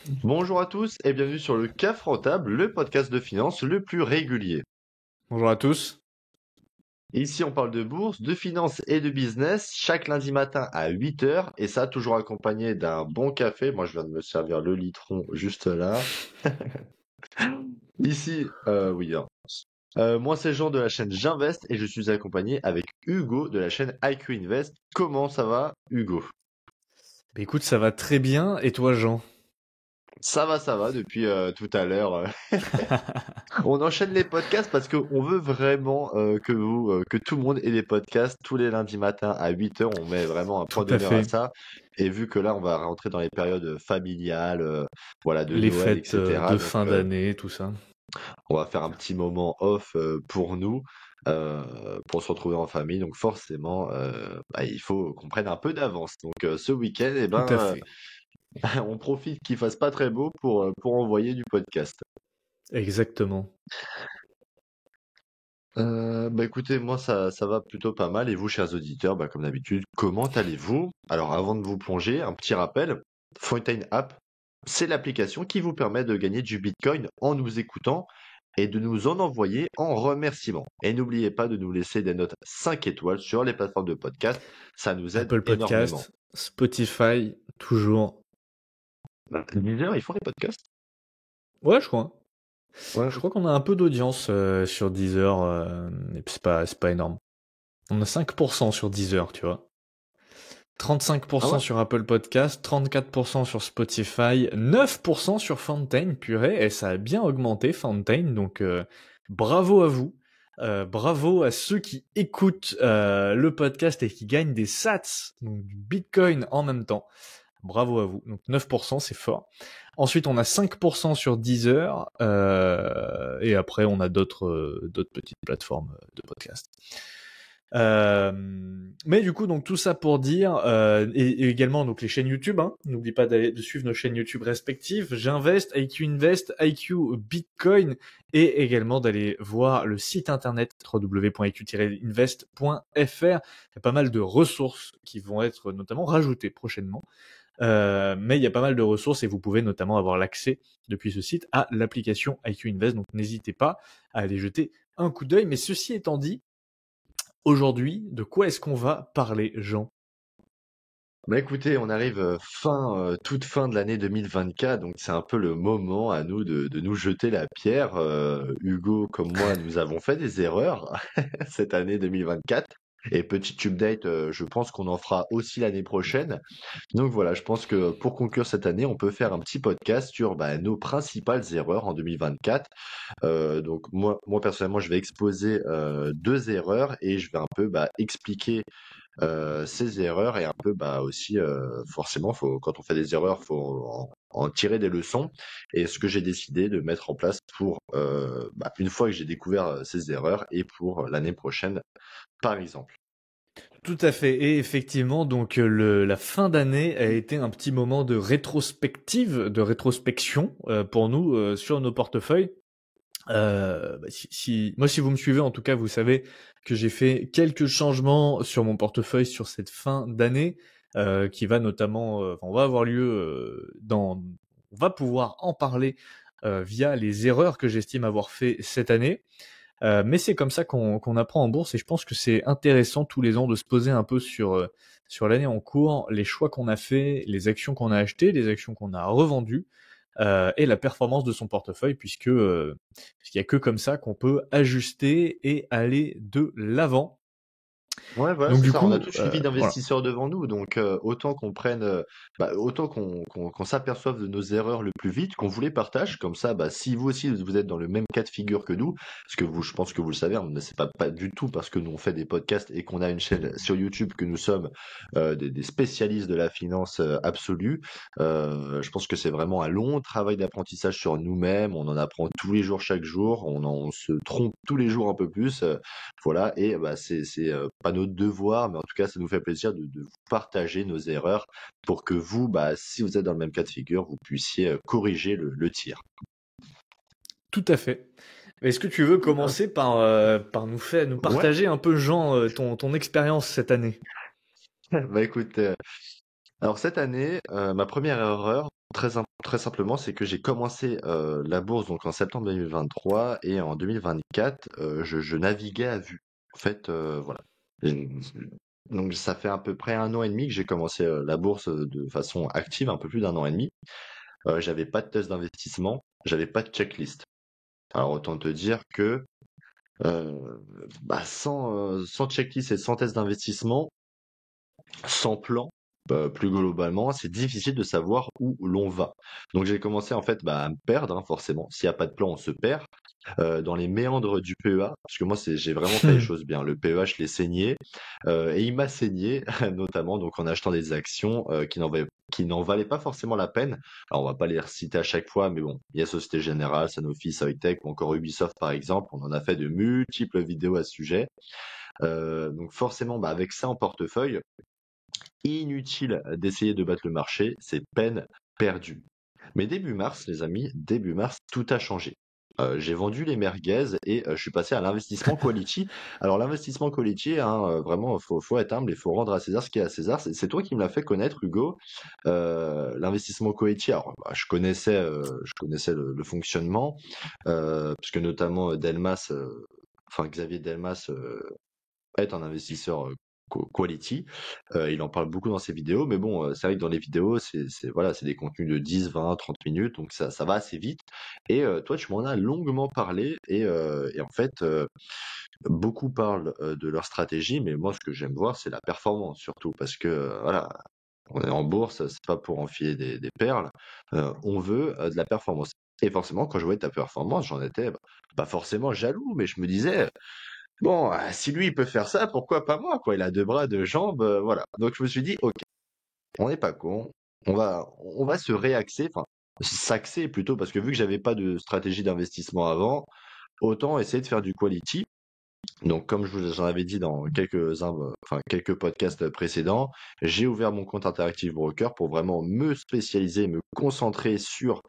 Bonjour à tous et bienvenue sur le CAF Rentable, le podcast de finance le plus régulier. Bonjour à tous. Ici, on parle de bourse, de finance et de business chaque lundi matin à 8 heures et ça toujours accompagné d'un bon café. Moi, je viens de me servir le litron juste là. Ici, oui. Hein. Moi, c'est Jean de la chaîne J'invest et je suis accompagné avec Hugo de la chaîne IQ Invest. Comment ça va, Hugo? Bah, écoute, ça va très bien. Et toi, Jean? Ça va depuis tout à l'heure. On enchaîne les podcasts parce qu'on veut vraiment que tout le monde ait des podcasts tous les lundis matins à 8 heures. On met vraiment un point Tout à d'honneur à fait. ça. Et vu que là, on va rentrer dans les périodes familiales, voilà, de Les Noël, fêtes etc. de Donc, fin d'année, tout ça. on va faire un petit moment off pour nous, pour se retrouver en famille. Donc, forcément, il faut qu'on prenne un peu d'avance. Donc, ce week-end, eh Tout à ben, fait. on profite qu'il fasse pas très beau pour envoyer du podcast. Exactement. Écoutez, moi ça va plutôt pas mal. Et vous, chers auditeurs, comme d'habitude, comment allez-vous? Alors avant de vous plonger, un petit rappel, Fountain App, c'est l'application qui vous permet de gagner du Bitcoin en nous écoutant et de nous en envoyer en remerciement. Et n'oubliez pas de nous laisser des notes 5 étoiles sur les plateformes de podcast, ça nous aide Apple énormément. Podcast, Spotify, toujours. Deezer, ils font des podcasts? Ouais, je crois. Ouais. Je crois qu'on a un peu d'audience sur Deezer, et puis c'est pas énorme. On a 5% sur Deezer, tu vois. Ah ouais? 35% sur Apple Podcast, 34% sur Spotify, 9% sur Fountain, purée, et ça a bien augmenté Fountain, donc bravo à vous. Bravo à ceux qui écoutent le podcast et qui gagnent des sats, donc du Bitcoin en même temps. Bravo à vous. Donc 9%, c'est fort. Ensuite, on a 5% sur Deezer, et après, on a d'autres petites plateformes de podcast. Mais du coup, donc tout ça pour dire, et également donc les chaînes YouTube. Hein, n'oublie pas de suivre nos chaînes YouTube respectives. J'investe, IQ Invest, IQ Bitcoin, et également d'aller voir le site internet www.iq-invest.fr. Il y a pas mal de ressources qui vont être notamment rajoutées prochainement. Mais il y a pas mal de ressources et vous pouvez notamment avoir l'accès depuis ce site à l'application IQ Invest. Donc n'hésitez pas à aller jeter un coup d'œil. Mais ceci étant dit, aujourd'hui, de quoi est-ce qu'on va parler, Jean? Écoutez, on arrive toute fin de l'année 2024, donc c'est un peu le moment à nous de nous jeter la pierre. Hugo, comme moi, nous avons fait des erreurs cette année 2024. Et petit update, je pense qu'on en fera aussi l'année prochaine. Donc voilà, je pense que pour conclure cette année, on peut faire un petit podcast sur nos principales erreurs en 2024. Donc moi personnellement, je vais exposer deux erreurs et je vais un peu expliquer ses erreurs et un peu aussi forcément quand on fait des erreurs faut en tirer des leçons et ce que j'ai décidé de mettre en place pour une fois que j'ai découvert ces erreurs et pour l'année prochaine par exemple. Tout à fait. Et effectivement, donc la fin d'année a été un petit moment de rétrospective, de rétrospection pour nous sur nos portefeuilles. Moi, si vous me suivez, en tout cas, vous savez que j'ai fait quelques changements sur mon portefeuille sur cette fin d'année, qui va notamment, on va avoir lieu on va pouvoir en parler via les erreurs que j'estime avoir fait cette année. Mais c'est comme ça qu'on apprend en bourse et je pense que c'est intéressant tous les ans de se poser un peu sur l'année en cours, les choix qu'on a fait, les actions qu'on a achetées, les actions qu'on a revendues, et la performance de son portefeuille puisqu'il y a que comme ça qu'on peut ajuster et aller de l'avant. Ouais, voilà, Donc c'est du ça. On a coup, toute une vie voilà. d'investisseurs devant nous, donc autant qu'on prenne, autant qu'on s'aperçoive de nos erreurs le plus vite, qu'on vous les partage. Comme ça, si vous aussi vous êtes dans le même cas de figure que nous, parce que je pense que vous le savez, hein, mais c'est pas du tout parce que nous on fait des podcasts et qu'on a une chaîne sur YouTube que nous sommes des spécialistes de la finance absolue. Je pense que c'est vraiment un long travail d'apprentissage sur nous-mêmes. On en apprend tous les jours, chaque jour. On se trompe tous les jours un peu plus. Voilà, et c'est pas notre devoir, mais en tout cas, ça nous fait plaisir de vous partager nos erreurs pour que vous, si vous êtes dans le même cas de figure, vous puissiez corriger le tir. Tout à fait. Est-ce que tu veux commencer par nous Ouais, partager un peu, Jean, ton expérience cette année? écoute, Alors cette année, ma première erreur, très simplement, c'est que j'ai commencé la bourse donc en septembre 2023 et en 2024, je naviguais à vue. En fait, voilà. Et- Donc ça fait à peu près 1 an et demi que j'ai commencé la bourse de façon active, un peu plus d'1 an et demi. J'avais pas de test d'investissement, j'avais pas de checklist. Alors autant te dire que sans checklist et sans test d'investissement, sans plan, plus globalement, c'est difficile de savoir où l'on va. Donc j'ai commencé en fait à me perdre, hein, forcément. S'il n'y a pas de plan, on se perd dans les méandres du PEA, parce que moi j'ai vraiment fait les choses bien. Le PEA, je l'ai saigné et il m'a saigné notamment donc en achetant des actions qui n'en valaient pas forcément la peine. Alors on va pas les reciter à chaque fois, mais bon, il y a Société Générale, Sanofi, Soitec ou encore Ubisoft par exemple. On en a fait de multiples vidéos à ce sujet. Donc forcément, avec ça en portefeuille, inutile d'essayer de battre le marché, c'est peine perdue. Mais début mars, les amis, début mars, tout a changé. J'ai vendu les merguez et je suis passé à l'investissement quality. Alors l'investissement quality, hein, vraiment, faut être humble et faut rendre à César ce qui est à César. C'est toi qui me l'as fait connaître, Hugo. L'investissement quality. Alors, je connaissais le fonctionnement, puisque notamment Delmas, enfin Xavier Delmas est un investisseur quality. Il en parle beaucoup dans ses vidéos, mais bon, c'est vrai que dans les vidéos, voilà, c'est des contenus de 10, 20, 30 minutes, donc ça va assez vite. Et toi, tu m'en as longuement parlé, et en fait, beaucoup parlent de leur stratégie, mais moi, ce que j'aime voir, c'est la performance surtout, parce que voilà, on est en bourse, c'est pas pour enfiler des perles, on veut de la performance. Et forcément, quand je voyais ta performance, j'en étais pas forcément jaloux, mais je me disais, bon, si lui il peut faire ça, pourquoi pas moi, quoi? Il a 2 bras, 2 jambes, voilà. Donc je me suis dit: «OK, on n'est pas con, on va se réaxer», enfin, s'axer plutôt parce que vu que j'avais pas de stratégie d'investissement avant, autant essayer de faire du quality. Donc, comme j'en avais dit dans quelques podcasts précédents, j'ai ouvert mon compte Interactive Broker pour vraiment me spécialiser, me concentrer sur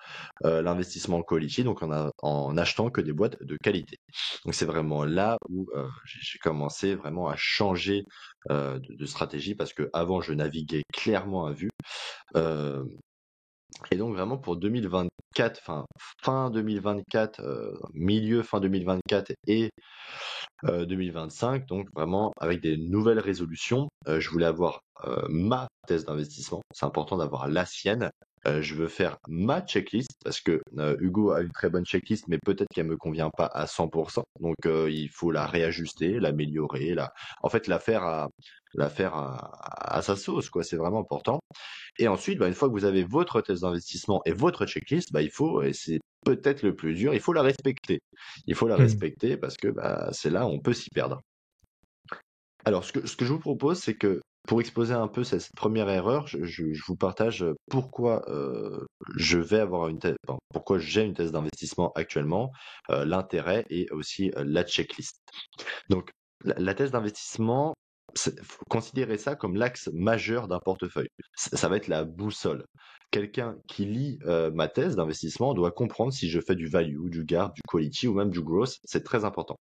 l'investissement quality, donc en achetant que des boîtes de qualité. Donc, c'est vraiment là où j'ai commencé vraiment à changer de stratégie parce que avant je naviguais clairement à vue. Euh, et donc vraiment pour 2024, fin 2024, milieu fin 2024 et 2025, donc vraiment avec des nouvelles résolutions. Je voulais avoir ma thèse d'investissement. C'est important d'avoir la sienne. Je veux faire ma checklist parce que Hugo a une très bonne checklist, mais peut-être qu'elle me convient pas à 100%. Donc il faut la réajuster, l'améliorer, en fait la faire à sa sauce, quoi. C'est vraiment important. Et ensuite, une fois que vous avez votre thèse d'investissement et votre checklist, il faut, et c'est peut-être le plus dur, il faut la respecter. Il faut la respecter parce que c'est là où on peut s'y perdre. Alors, ce que je vous propose, c'est que pour exposer un peu cette première erreur, je vous partage pourquoi je vais avoir pourquoi j'ai une thèse d'investissement actuellement, l'intérêt et aussi la checklist. Donc, la thèse d'investissement, faut considérer ça comme l'axe majeur d'un portefeuille. Ça va être la boussole. Quelqu'un qui lit ma thèse d'investissement doit comprendre si je fais du value, du gap, du quality ou même du growth. C'est très important.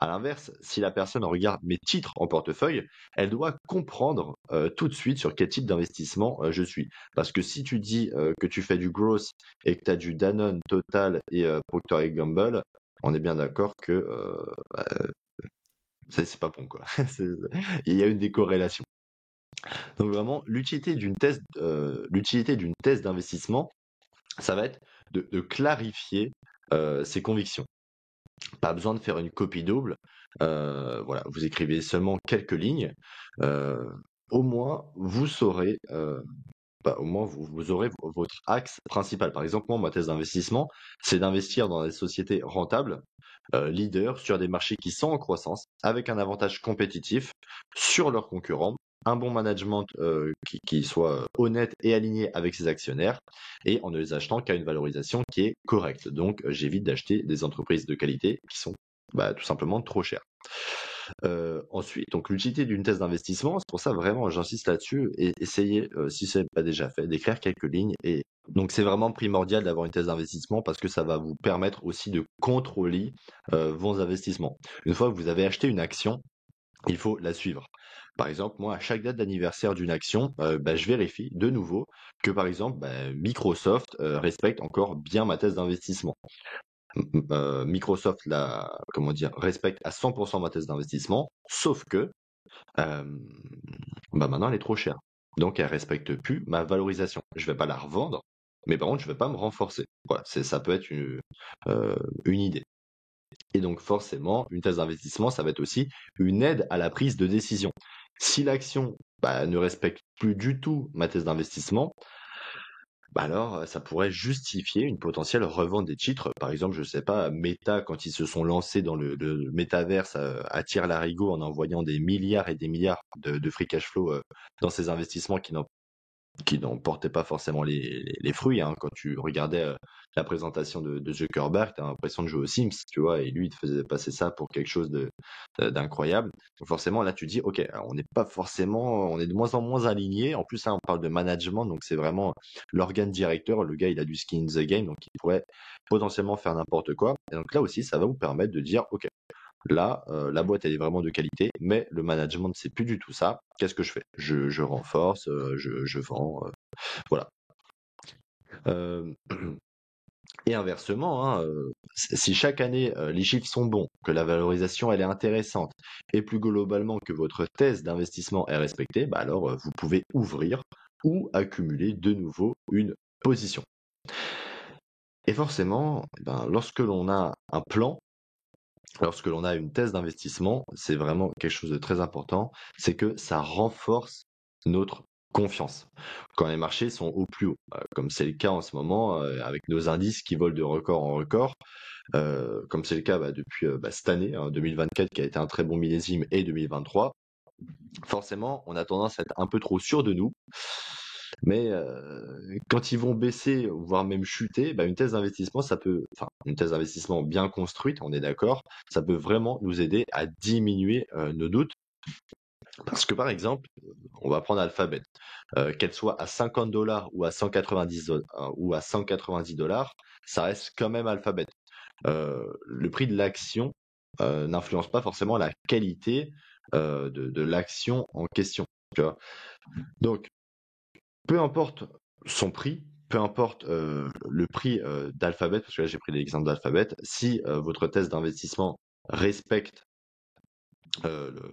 À l'inverse, si la personne regarde mes titres en portefeuille, elle doit comprendre tout de suite sur quel type d'investissement je suis. Parce que si tu dis que tu fais du growth et que tu as du Danone, Total et Procter Gamble, on est bien d'accord que c'est pas bon, quoi. Il y a une décorrélation. Donc vraiment, l'utilité d'une thèse d'investissement, ça va être de clarifier ses convictions. Pas besoin de faire une copie double. Voilà, vous écrivez seulement quelques lignes. Euh, Au moins, vous saurez, au moins vous aurez votre axe principal. Par exemple, moi, ma thèse d'investissement, c'est d'investir dans des sociétés rentables, leaders sur des marchés qui sont en croissance, avec un avantage compétitif sur leurs concurrents, un bon management qui soit honnête et aligné avec ses actionnaires, et en ne les achetant qu'à une valorisation qui est correcte. Donc, j'évite d'acheter des entreprises de qualité qui sont tout simplement trop chères. Ensuite, donc l'utilité d'une thèse d'investissement, c'est pour ça vraiment j'insiste là-dessus et essayez, si ce n'est pas déjà fait, d'écrire quelques lignes. Et donc c'est vraiment primordial d'avoir une thèse d'investissement parce que ça va vous permettre aussi de contrôler vos investissements. Une fois que vous avez acheté une action, il faut la suivre. Par exemple, moi, à chaque date d'anniversaire d'une action, je vérifie de nouveau que, par exemple, Microsoft respecte encore bien ma thèse d'investissement. Microsoft, comment dire, respecte à 100% ma thèse d'investissement, sauf que euh, maintenant, elle est trop chère. Donc, elle respecte plus ma valorisation. Je vais pas la revendre, mais par contre, je vais pas me renforcer. Voilà, ça peut être une idée. Et donc forcément, une thèse d'investissement, ça va être aussi une aide à la prise de décision. Si l'action ne respecte plus du tout ma thèse d'investissement, alors ça pourrait justifier une potentielle revente des titres. Par exemple, je sais pas, Meta, quand ils se sont lancés dans le métaverse à tire-larigot en envoyant des milliards et des milliards de free cash flow dans ces investissements qui n'en portait pas forcément les fruits. Hein. Quand tu regardais la présentation de Zuckerberg, tu as l'impression de jouer aux Sims, tu vois, et lui, il te faisait passer ça pour quelque chose d'incroyable. Donc forcément, là, tu dis, ok, alors on n'est pas forcément, on est de moins en moins aligné. En plus, là, on parle de management, donc c'est vraiment l'organe directeur. Le gars, il a du skin in the game, donc il pourrait potentiellement faire n'importe quoi. Et donc là aussi, ça va vous permettre de dire, ok, là, la boîte, elle est vraiment de qualité, mais le management, c'est plus du tout ça. Qu'est-ce que je fais? Je renforce, je vends, voilà. Euh, et inversement, hein, si chaque année les chiffres sont bons, que la valorisation elle est intéressante, et plus globalement que votre thèse d'investissement est respectée, alors vous pouvez ouvrir ou accumuler de nouveau une position. Et forcément, lorsque l'on a un plan, lorsque l'on a une thèse d'investissement, c'est vraiment quelque chose de très important, c'est que ça renforce notre confiance. Quand les marchés sont au plus haut, comme c'est le cas en ce moment avec nos indices qui volent de record en record, comme c'est le cas depuis cette année, hein, 2024 qui a été un très bon millésime et 2023, forcément on a tendance à être un peu trop sûr de nous. Mais quand ils vont baisser, voire même chuter, une thèse d'investissement, une thèse d'investissement bien construite, on est d'accord, ça peut vraiment nous aider à diminuer nos doutes. Parce que par exemple, on va prendre Alphabet, qu'elle soit à 50 $ ou à 190 ou à 190 $, ça reste quand même Alphabet. Le prix de l'action n'influence pas forcément la qualité de l'action en question. Tu vois. Donc, peu importe son prix, peu importe le prix d'Alphabet, parce que là j'ai pris l'exemple d'Alphabet, si votre thèse d'investissement respecte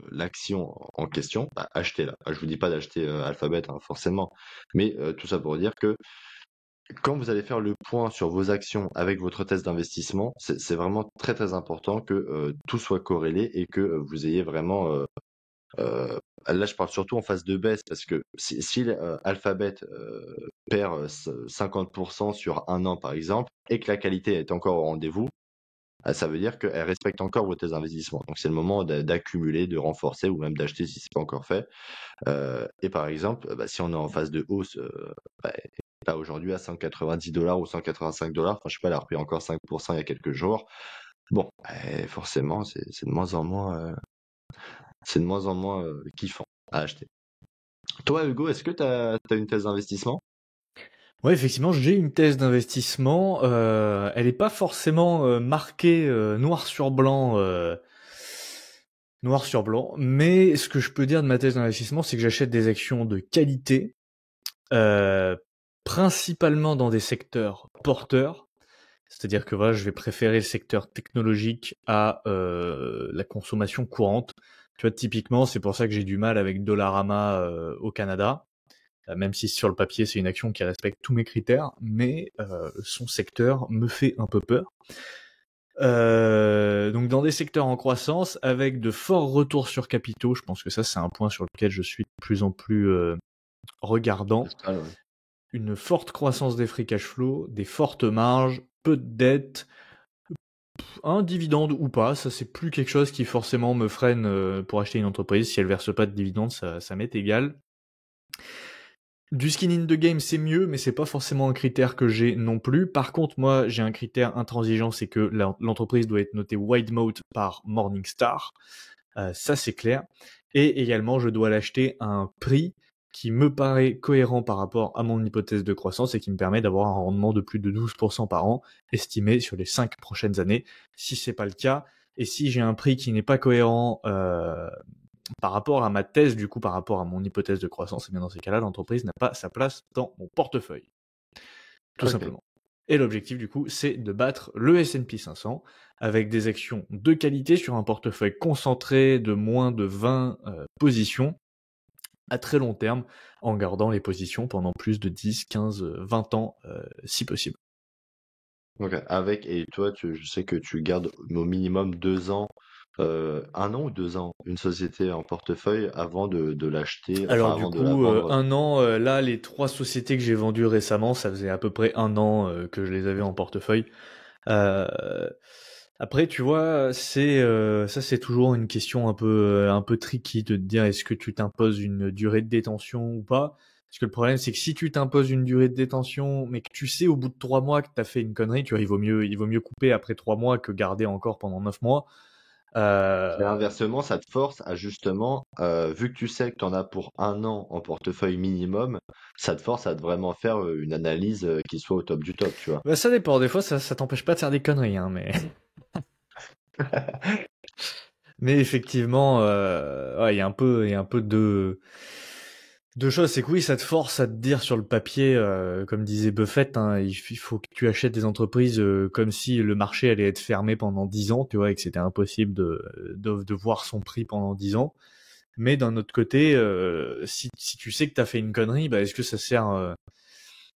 l'action en question, achetez-la. Je vous dis pas d'acheter Alphabet hein, forcément, mais tout ça pour dire que quand vous allez faire le point sur vos actions avec votre thèse d'investissement, c'est vraiment très très important que tout soit corrélé et que vous ayez vraiment là, je parle surtout en phase de baisse parce que si Alphabet perd 50% sur un an, par exemple, et que la qualité est encore au rendez-vous, ça veut dire qu'elle respecte encore vos thèses d'investissement. Donc, c'est le moment d'accumuler, de renforcer ou même d'acheter si c'est pas encore fait. Et par exemple, si on est en phase de hausse, là aujourd'hui à 190 $ ou 185 $, enfin, je sais pas, elle a repris encore 5% il y a quelques jours. Bon, forcément, c'est de moins en moins, kiffant à acheter. Toi, Hugo, est-ce que tu as une thèse d'investissement? Ouais, effectivement, j'ai une thèse d'investissement. Elle est pas forcément marquée noir sur blanc, mais ce que je peux dire de ma thèse d'investissement, c'est que j'achète des actions de qualité, euh, principalement dans des secteurs porteurs. C'est-à-dire que voilà, je vais préférer le secteur technologique à la consommation courante. Tu vois, typiquement, c'est pour ça que j'ai du mal avec Dollarama au Canada. Même si sur le papier c'est une action qui respecte tous mes critères, mais son secteur me fait un peu peur. Donc dans des secteurs en croissance, avec de forts retours sur capitaux, je pense que ça c'est un point sur lequel je suis de plus en plus regardant. Ouais. Une forte croissance des free cash flow, des fortes marges, peu de dettes, un dividende ou pas, ça c'est plus quelque chose qui forcément me freine pour acheter une entreprise. Si elle verse pas de dividende, ça m'est égal. Du skin in the game, c'est mieux, mais c'est pas forcément un critère que j'ai non plus. Par contre, moi, j'ai un critère intransigeant, c'est que l'entreprise doit être notée wide mode par Morningstar. Ça, c'est clair. Et également, je dois l'acheter à un prix qui me paraît cohérent par rapport à mon hypothèse de croissance et qui me permet d'avoir un rendement de plus de 12% par an, estimé sur les 5 prochaines années. Si c'est pas le cas, et si j'ai un prix qui n'est pas cohérent par rapport à ma thèse, du coup, par rapport à mon hypothèse de croissance, et bien dans ces cas-là, l'entreprise n'a pas sa place dans mon portefeuille, tout Ok. simplement. Et l'objectif, du coup, c'est de battre le S&P 500 avec des actions de qualité sur un portefeuille concentré de moins de 20 positions à très long terme, en gardant les positions pendant plus de 10, 15, 20 ans, si possible. Ok. Et toi, je sais que tu gardes au minimum 2 ans, 1 an ou 2 ans, une société en portefeuille avant de l'acheter, enfin Alors du avant de la coup, vendre. un an, là, les 3 sociétés que j'ai vendues récemment, ça faisait à peu près un an que je les avais en portefeuille. Euh, Après, tu vois, ça, c'est toujours une question un peu tricky de te dire est-ce que tu t'imposes une durée de détention ou pas. Parce que le problème, c'est que si tu t'imposes une durée de détention, mais que tu sais au bout de 3 mois que t'as fait une connerie, tu vois, il vaut mieux couper après 3 mois que garder encore pendant 9 mois. Et Euh, inversement, ça te force à justement, vu que tu sais que tu en as pour 1 an en portefeuille minimum, ça te force à vraiment faire une analyse qui soit au top du top, tu vois. Bah, ça dépend. Des fois, ça t'empêche pas de faire des conneries, hein, mais. Mais effectivement, ouais, il y a un peu de choses. C'est que oui, ça te force à te dire sur le papier, comme disait Buffett, hein, il faut que tu achètes des entreprises comme si le marché allait être fermé pendant 10 ans, tu vois, et que c'était impossible de voir son prix pendant 10 ans. Mais d'un autre côté, si tu sais que t'as fait une connerie, bah, est-ce que ça sert,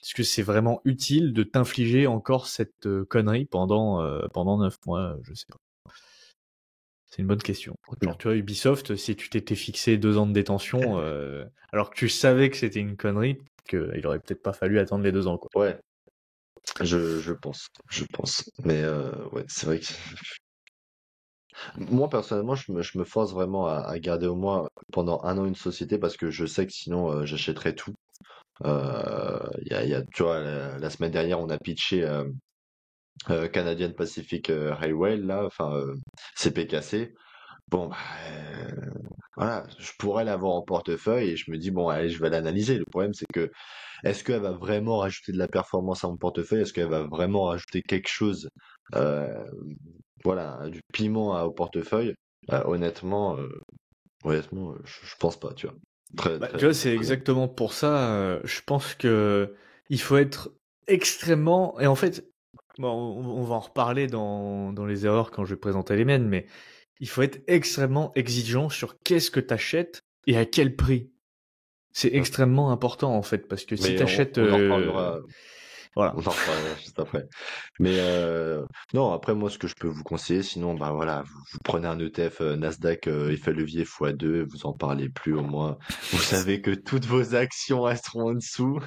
est-ce que c'est vraiment utile de t'infliger encore cette connerie pendant 9 mois? Je sais pas. C'est une bonne question. Genre, tu vois, Ubisoft, si tu t'étais fixé 2 ans de détention, alors que tu savais que c'était une connerie, il aurait peut-être pas fallu attendre les 2 ans, quoi. Ouais, je pense. Mais ouais, c'est vrai que moi personnellement, je me force vraiment à garder au moins pendant 1 an une société parce que je sais que sinon j'achèterais tout. Tu vois, la semaine dernière, on a pitché Canadian Pacific Railway, là, enfin CPKC. Bon, bah, voilà, je pourrais l'avoir en portefeuille et je me dis, bon, allez, je vais l'analyser. Le problème, c'est que, est-ce qu'elle va vraiment rajouter de la performance à mon portefeuille? Est-ce qu'elle va vraiment rajouter quelque chose, euh, voilà, du piment au portefeuille? Honnêtement, je pense pas, tu vois. Très, Bah, très, tu vois, c'est très honnête. exactement pour ça, je pense que il faut être extrêmement, et en fait, bon, on va en reparler dans les erreurs quand je vais présenter les miennes, mais il faut être extrêmement exigeant sur qu'est-ce que t'achètes et à quel prix. C'est Mm. extrêmement important, en fait, parce que si Mais on, t'achètes, on en reparlera, voilà. on en reparlera juste après. Mais non, après moi ce que je peux vous conseiller, sinon bah voilà, vous prenez un ETF Nasdaq effet levier x2, vous en parlez plus au moins. Vous savez que toutes vos actions resteront en dessous.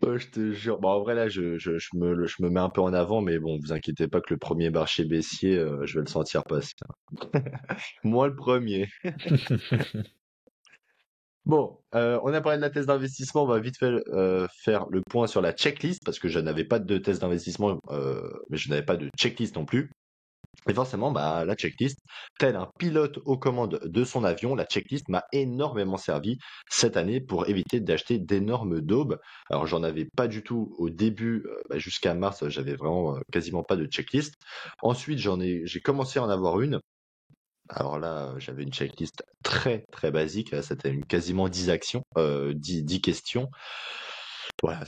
Je te jure. Bon, en vrai là, je me mets un peu en avant, mais bon, vous inquiétez pas que le premier marché baissier, je vais le sentir passer. Moi le premier. Bon, on a parlé de la thèse d'investissement, on va vite fait faire le point sur la checklist, parce que je n'avais pas de thèse d'investissement, mais je n'avais pas de checklist non plus. Et forcément, bah, la checklist, tel un pilote aux commandes de son avion, la checklist m'a énormément servi cette année pour éviter d'acheter d'énormes daubes. Alors, j'en avais pas du tout au début, jusqu'à mars, j'avais vraiment quasiment pas de checklist. Ensuite, j'ai commencé à en avoir une. Alors là, j'avais une checklist très très basique. Là, c'était quasiment 10 actions, 10 questions. Voilà,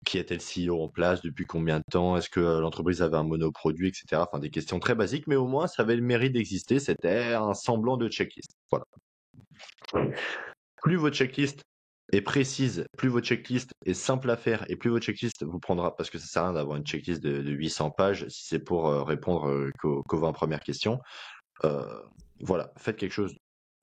qui était le CEO en place, depuis combien de temps, est-ce que l'entreprise avait un monoproduit, etc. Enfin, des questions très basiques, mais au moins, ça avait le mérite d'exister. C'était un semblant de checklist. Voilà. Plus votre checklist est précise, plus votre checklist est simple à faire, et plus votre checklist vous prendra, parce que ça sert à rien d'avoir une checklist de 800 pages si c'est pour répondre qu'aux 20 premières questions. Euh, voilà, faites quelque chose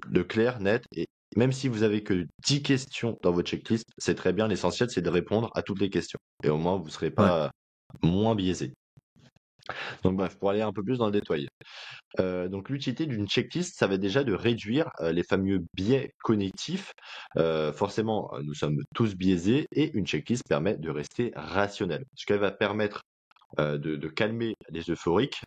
de clair, net, et même si vous avez que 10 questions dans votre checklist, c'est très bien. L'essentiel, c'est de répondre à toutes les questions. Et au moins, vous ne serez Ouais. pas moins biaisé. Donc bref, pour aller un peu plus dans le détail. Donc l'utilité d'une checklist, ça va déjà de réduire les fameux biais cognitifs. Forcément, nous sommes tous biaisés et une checklist permet de rester rationnel. Ce qu'elle va permettre de calmer les euphoriques,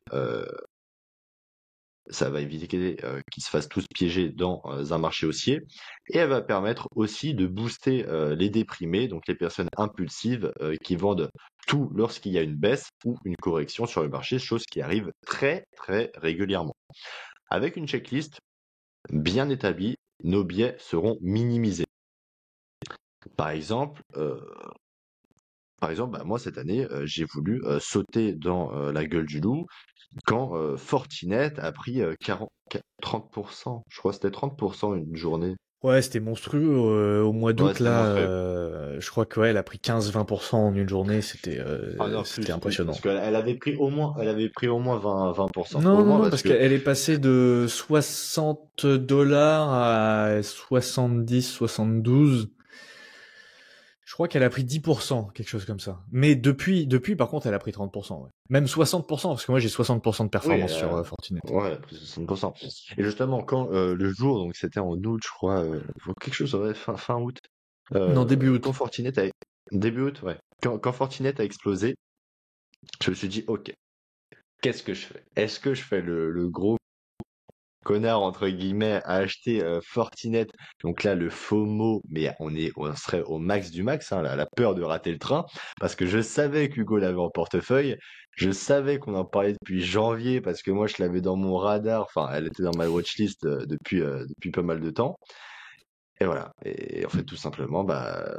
ça va éviter qu'ils se fassent tous piéger dans un marché haussier. Et elle va permettre aussi de booster les déprimés, donc les personnes impulsives qui vendent tout lorsqu'il y a une baisse ou une correction sur le marché, chose qui arrive très très régulièrement. avec une checklist bien établie, nos biais seront minimisés. Par exemple, bah, moi cette année, j'ai voulu sauter dans la gueule du loup quand Fortinet a pris 30%. Je crois que c'était 30% une journée. Ouais, c'était monstrueux au mois Ouais, d'août c'était là. monstrueux. Je crois que ouais, elle a pris 15-20% en une journée. Ah non, C'était plus, parce impressionnant. qu'elle avait pris au moins, elle avait pris au moins 20%. Non, Au non, moins non, parce parce que, qu'elle est passée de 60 $ à 70, 72. Je crois qu'elle a pris 10%, quelque chose comme ça. Mais depuis, par contre, elle a pris 30%, ouais. Même 60%, parce que moi j'ai 60% de oui, performance sur Fortinet. ouais, elle a pris 60%. Et justement, quand le jour, donc c'était en août, je crois, quelque chose, ouais, fin août, Non, début quand août. Fortinet a, début août, ouais, quand Fortinet a explosé, je me suis dit, ok, qu'est-ce que je fais? Est-ce que je fais le gros connard entre guillemets à acheter Fortinet, donc là le FOMO, mais on serait au max du max, hein, la peur de rater le train, parce que je savais qu'Hugo l'avait en portefeuille, je savais qu'on en parlait depuis janvier, parce que moi je l'avais dans mon radar, enfin elle était dans ma watchlist depuis pas mal de temps, et voilà, et en fait tout simplement, bah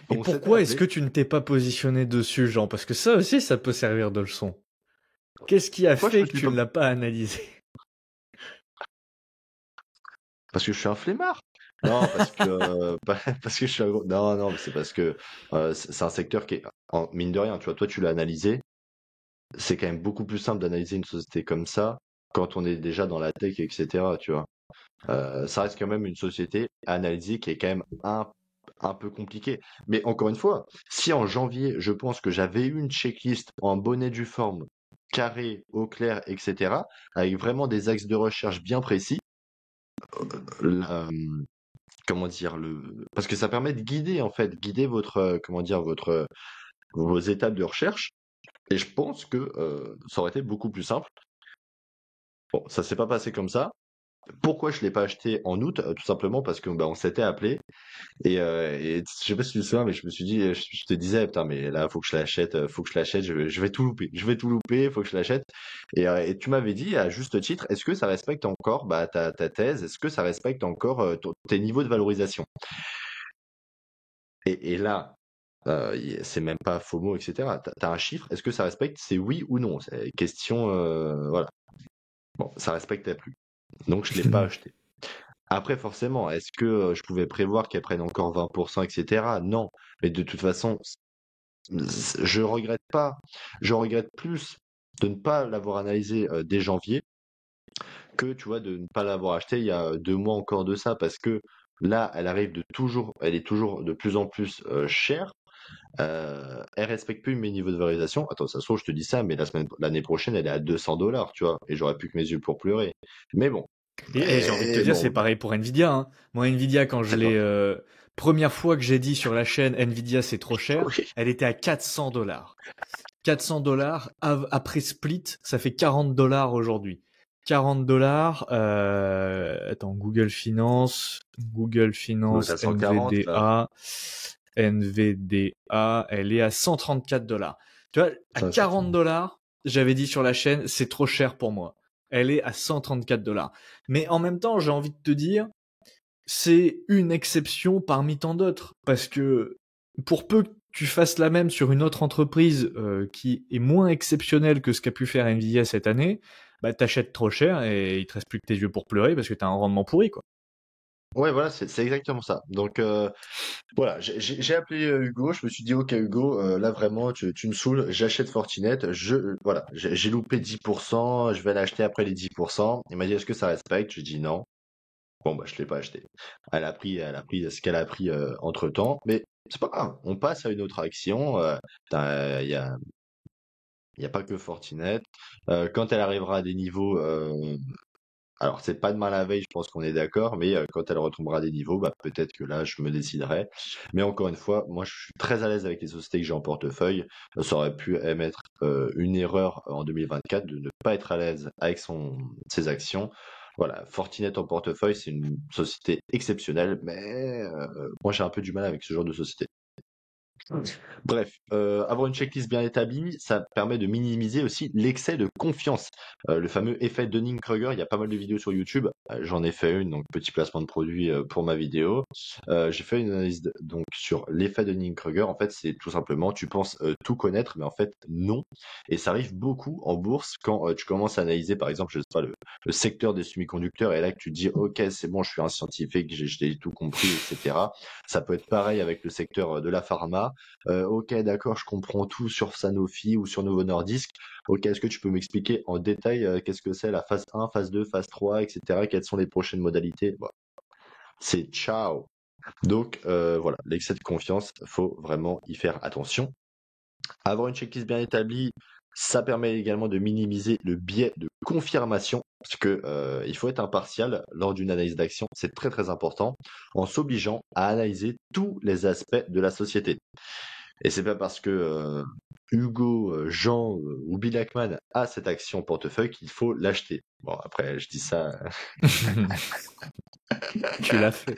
Et on s'était pourquoi est-ce appelé. que tu ne t'es pas positionné dessus, Jean? Parce que ça aussi, ça peut servir de leçon. Qu'est-ce qui a Pourquoi je fait me que suis tu pas... ne l'as pas analysé? Parce que je suis un flemmard. Non, parce que parce que je suis un gros... Non, non, mais c'est parce que c'est un secteur qui est mine de rien, tu vois, toi tu l'as analysé. C'est quand même beaucoup plus simple d'analyser une société comme ça quand on est déjà dans la tech, etc. Tu vois. Ça reste quand même une société à analyser qui est quand même un peu compliquée. Mais encore une fois, si en janvier, je pense que j'avais eu une checklist en bonnet due forme, carré, au clair, etc., avec vraiment des axes de recherche bien précis, la- comment dire, parce que ça permet de guider, en fait, guider votre, comment dire, vos étapes de recherche. Et je pense que ça aurait été beaucoup plus simple. Bon, ça s'est pas passé comme ça. Pourquoi je l'ai pas acheté en août? Tout simplement parce que bah, on s'était appelé et je sais pas si tu te souviens, mais je me suis dit, je te disais, putain, mais là, faut que je l'achète, faut que je l'achète, je vais tout louper, faut que je l'achète. Et tu m'avais dit à juste titre, est-ce que ça respecte encore bah, ta thèse? Est-ce que ça respecte encore tes niveaux de valorisation? Et là, c'est même pas FOMO, etc. T'as un chiffre, est-ce que ça respecte? C'est oui ou non? C'est question, voilà. Bon, ça respectait plus. Donc je l'ai pas acheté. Après, forcément, est-ce que je pouvais prévoir qu'elle prenne encore 20%, etc. Non. Mais de toute façon, je regrette pas. Je regrette plus de ne pas l'avoir analysé dès janvier que, tu vois, de ne pas l'avoir acheté il y a 2 mois encore de ça, parce que là, elle est toujours de plus en plus chère. Elle respecte plus mes niveaux de valorisation. Attends, ça se trouve, je te dis ça, mais l'année prochaine, elle est à 200 $, tu vois, et j'aurais plus que mes yeux pour pleurer. Mais bon. Et j'ai envie de te Et dire, bon, c'est pareil pour Nvidia, hein. Moi, Nvidia, quand je c'est pas. l'ai première fois que j'ai dit sur la chaîne Nvidia c'est trop cher, Oui. elle était à 400 $. 400 $ après split, ça fait 40 $ aujourd'hui. 40 $. Attends, Google Donc, t'as Finance, 140 là. NVDA, elle est à 134 $. Tu vois, à Ça, c'est 40 $, j'avais dit sur la chaîne, c'est trop cher pour moi. Elle est à 134 $. Mais en même temps, j'ai envie de te dire, c'est une exception parmi tant d'autres. Parce que pour peu que tu fasses la même sur une autre entreprise qui est moins exceptionnelle que ce qu'a pu faire Nvidia cette année, bah t'achètes trop cher et il te reste plus que tes yeux pour pleurer parce que t'as un rendement pourri, quoi. Ouais, voilà, c'est exactement ça. Donc, voilà, j'ai appelé Hugo, je me suis dit, ok Hugo, là vraiment, tu me saoules, j'achète Fortinet, voilà, j'ai loupé 10%, je vais l'acheter après les 10%. Il m'a dit, est-ce que ça respecte? J'ai dit non. Bon, bah, je l'ai pas acheté. Elle a pris ce qu'elle a pris entre-temps, mais c'est pas grave, on passe à une autre action. Il y a pas que Fortinet. Quand elle arrivera à des niveaux, alors c'est pas demain la veille, je pense qu'on est d'accord, mais quand elle retombera à des niveaux, bah, peut-être que là, je me déciderai. Mais encore une fois, moi, je suis très à l'aise avec les sociétés que j'ai en portefeuille. Ça aurait pu émettre une erreur en 2024 de ne pas être à l'aise avec ses actions. Voilà, Fortinet en portefeuille, c'est une société exceptionnelle, mais moi, j'ai un peu du mal avec ce genre de société. Bref, avoir une checklist bien établie, ça permet de minimiser aussi l'excès de confiance. Le fameux effet Dunning-Kruger, il y a pas mal de vidéos sur YouTube. J'en ai fait une, donc petit placement de produit pour ma vidéo. J'ai fait une analyse donc sur l'effet Dunning-Kruger. En fait, c'est tout simplement, tu penses tout connaître, mais en fait non. Et ça arrive beaucoup en bourse quand tu commences à analyser, par exemple, je sais pas, le secteur des semi-conducteurs, et là que tu te dis, ok, c'est bon, je suis un scientifique, j'ai tout compris, etc. Ça peut être pareil avec le secteur de la pharma. Ok, d'accord, je comprends tout sur Sanofi ou sur Novo Nordisk. Ok, est-ce que tu peux m'expliquer en détail qu'est-ce que c'est la phase 1, phase 2, phase 3, etc. Quelles sont les prochaines modalités? Bon, c'est ciao. Donc voilà, l'excès de confiance, faut vraiment y faire attention. Avoir une checklist bien établie, ça permet également de minimiser le biais de confirmation, parce que il faut être impartial lors d'une analyse d'action, c'est très très important, en s'obligeant à analyser tous les aspects de la société. Et c'est pas parce que Hugo, Jean ou Bill Ackman a cette action portefeuille qu'il faut l'acheter. Bon, après, je dis ça. Tu l'as fait.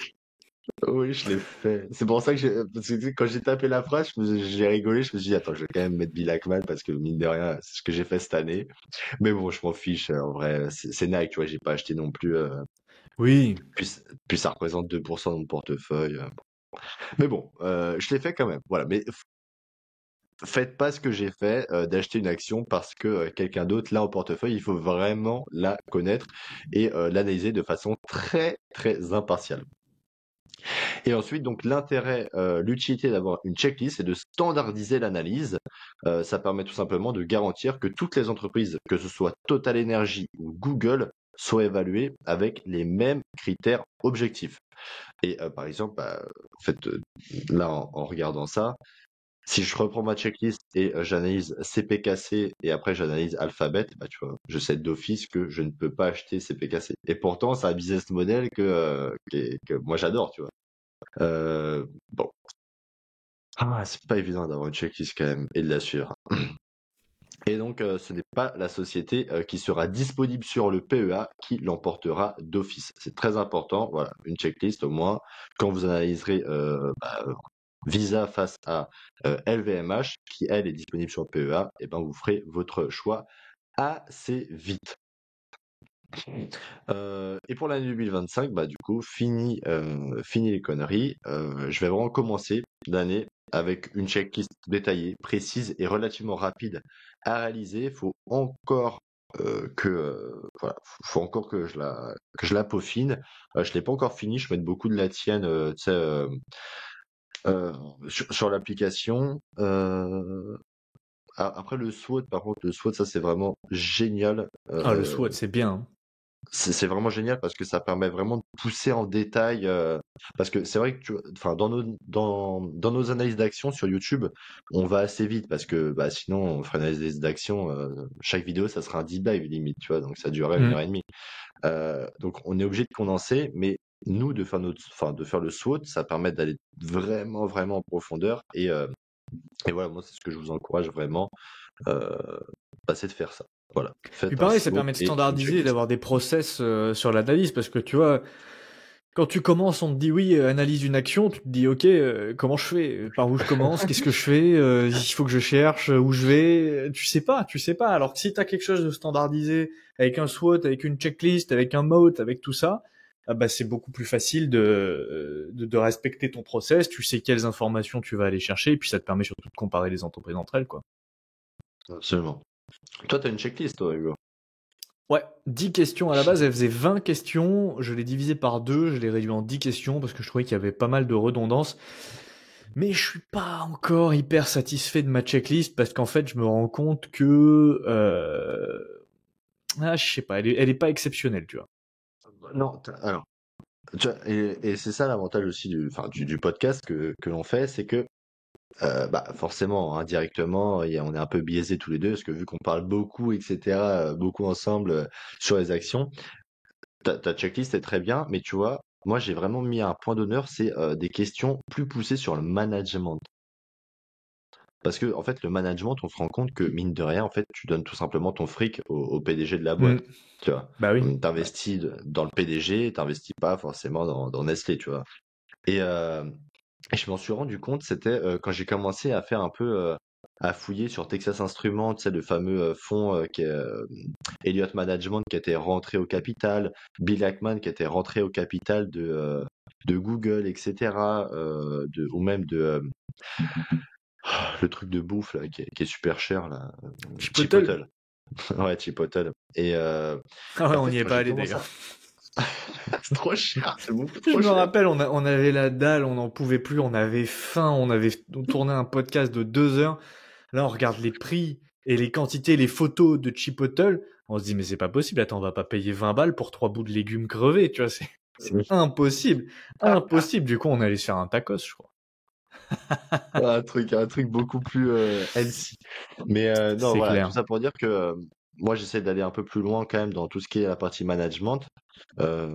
Oui, je l'ai fait. C'est pour ça que parce que, tu sais, quand j'ai tapé la phrase, j'ai rigolé. Je me suis dit, attends, je vais quand même mettre Bill Ackman parce que mine de rien, c'est ce que j'ai fait cette année. Mais bon, je m'en fiche. En vrai, c'est Nike, tu vois. J'ai pas acheté non plus. Oui. Puis ça représente 2% de mon portefeuille. Mais bon, je l'ai fait quand même. Voilà. Mais faites pas ce que j'ai fait, d'acheter une action parce que quelqu'un d'autre l'a en portefeuille. Il faut vraiment la connaître et l'analyser de façon très très impartiale. Et ensuite, donc l'intérêt, l'utilité d'avoir une checklist, c'est de standardiser l'analyse. Ça permet tout simplement de garantir que toutes les entreprises, que ce soit Total Energy ou Google, soient évaluées avec les mêmes critères objectifs. Et par exemple, bah, en fait, là, en regardant ça, si je reprends ma checklist et j'analyse CPKC et après j'analyse Alphabet, bah tu vois, je sais d'office que je ne peux pas acheter CPKC. Et pourtant, c'est un business model que moi j'adore, tu vois. Bon, c'est pas évident d'avoir une checklist quand même et de la suivre. Et donc, ce n'est pas la société qui sera disponible sur le PEA qui l'emportera d'office. C'est très important. Voilà, une checklist au moins. Quand vous analyserez Visa face à LVMH, qui elle est disponible sur le PEA, et ben vous ferez votre choix assez vite. Et pour l'année 2025, bah du coup, fini les conneries. Je vais vraiment commencer l'année avec une checklist détaillée, précise et relativement rapide à réaliser. Il faut encore voilà, faut encore que je la peaufine. Je l'ai pas encore fini. Je mets beaucoup de la tienne, tu sais, sur l'application. Après le SWOT, par contre, le SWOT, ça c'est vraiment génial. Ah, le SWOT, c'est bien, hein. C'est vraiment génial parce que ça permet vraiment de pousser en détail. Parce que c'est vrai que enfin, dans nos analyses d'action sur YouTube, on va assez vite parce que bah, sinon, on ferait une analyse d'action. Chaque vidéo, ça sera un deep dive limite, tu vois, donc ça durerait 1 heure et demie. Donc on est obligé de condenser, mais nous, de faire le SWOT, ça permet d'aller vraiment, vraiment en profondeur. Et voilà, moi, c'est ce que je vous encourage vraiment, euh, c'est de faire ça. Voilà, Puis faites un pareil, ça SWOT permet de et une standardiser et checklist. d'avoir des process sur l'analyse, parce que tu vois, quand tu commences, on te dit oui, analyse une action, tu te dis ok, comment je fais? Par où je commence? Qu'est-ce que je fais? Il faut que je cherche où je vais. Tu sais pas. Alors que si t'as quelque chose de standardisé, avec un SWOT, avec une checklist, avec un mode, avec tout ça, ah bah c'est beaucoup plus facile de respecter ton process. Tu sais quelles informations tu vas aller chercher, et puis ça te permet surtout de comparer les entreprises entre elles, quoi. Absolument. Toi, t'as une checklist, toi, Hugo. Ouais, 10 questions à la base, elle faisait 20 questions, je l'ai divisé par deux, je l'ai réduit en 10 questions parce que je trouvais qu'il y avait pas mal de redondance. Mais je suis pas encore hyper satisfait de ma checklist parce qu'en fait, je me rends compte que je sais pas, elle est pas exceptionnelle, tu vois. Non, alors, tu vois, et c'est ça l'avantage aussi du podcast que l'on fait, c'est que bah, forcément, indirectement, on est un peu biaisés tous les deux, parce que vu qu'on parle beaucoup, etc., beaucoup ensemble sur les actions, ta checklist est très bien, mais tu vois, moi j'ai vraiment mis un point d'honneur, c'est des questions plus poussées sur le management. Parce que en fait, le management, on se rend compte que mine de rien, en fait, tu donnes tout simplement ton fric au PDG de la boîte. Hmm. Tu vois, Bah oui. Ouais. t'investis dans le PDG, t'investis pas forcément dans Nestlé, tu vois. Et Et je m'en suis rendu compte, c'était quand j'ai commencé à faire un peu, à fouiller sur Texas Instruments, tu sais, le fameux fonds qui est Elliott Management qui était rentré au capital, Bill Ackman qui était rentré au capital de Google, etc. Ou même le truc de bouffe là, qui est super cher là, Chipotle. Chipotle. Ouais, Chipotle. Ah Et ouais, en on fait, n'y est quand pas j'ai allé commencé d'ailleurs. à... C'est trop cher, c'est beaucoup Je trop me cher. rappelle, on avait la dalle, on n'en pouvait plus, on avait faim, on avait tourné un podcast de 2 heures. Là, on regarde les prix et les quantités, les photos de Chipotle. On se dit, mais c'est pas possible. Attends, on va pas payer 20 balles pour 3 bouts de légumes crevés, tu vois, c'est impossible. Impossible. Du coup, on allait se faire un tacos, je crois. Un truc beaucoup plus healthy. Mais non, C'est voilà, tout clair. ça pour dire que moi, j'essaie d'aller un peu plus loin quand même dans tout ce qui est la partie management. Euh,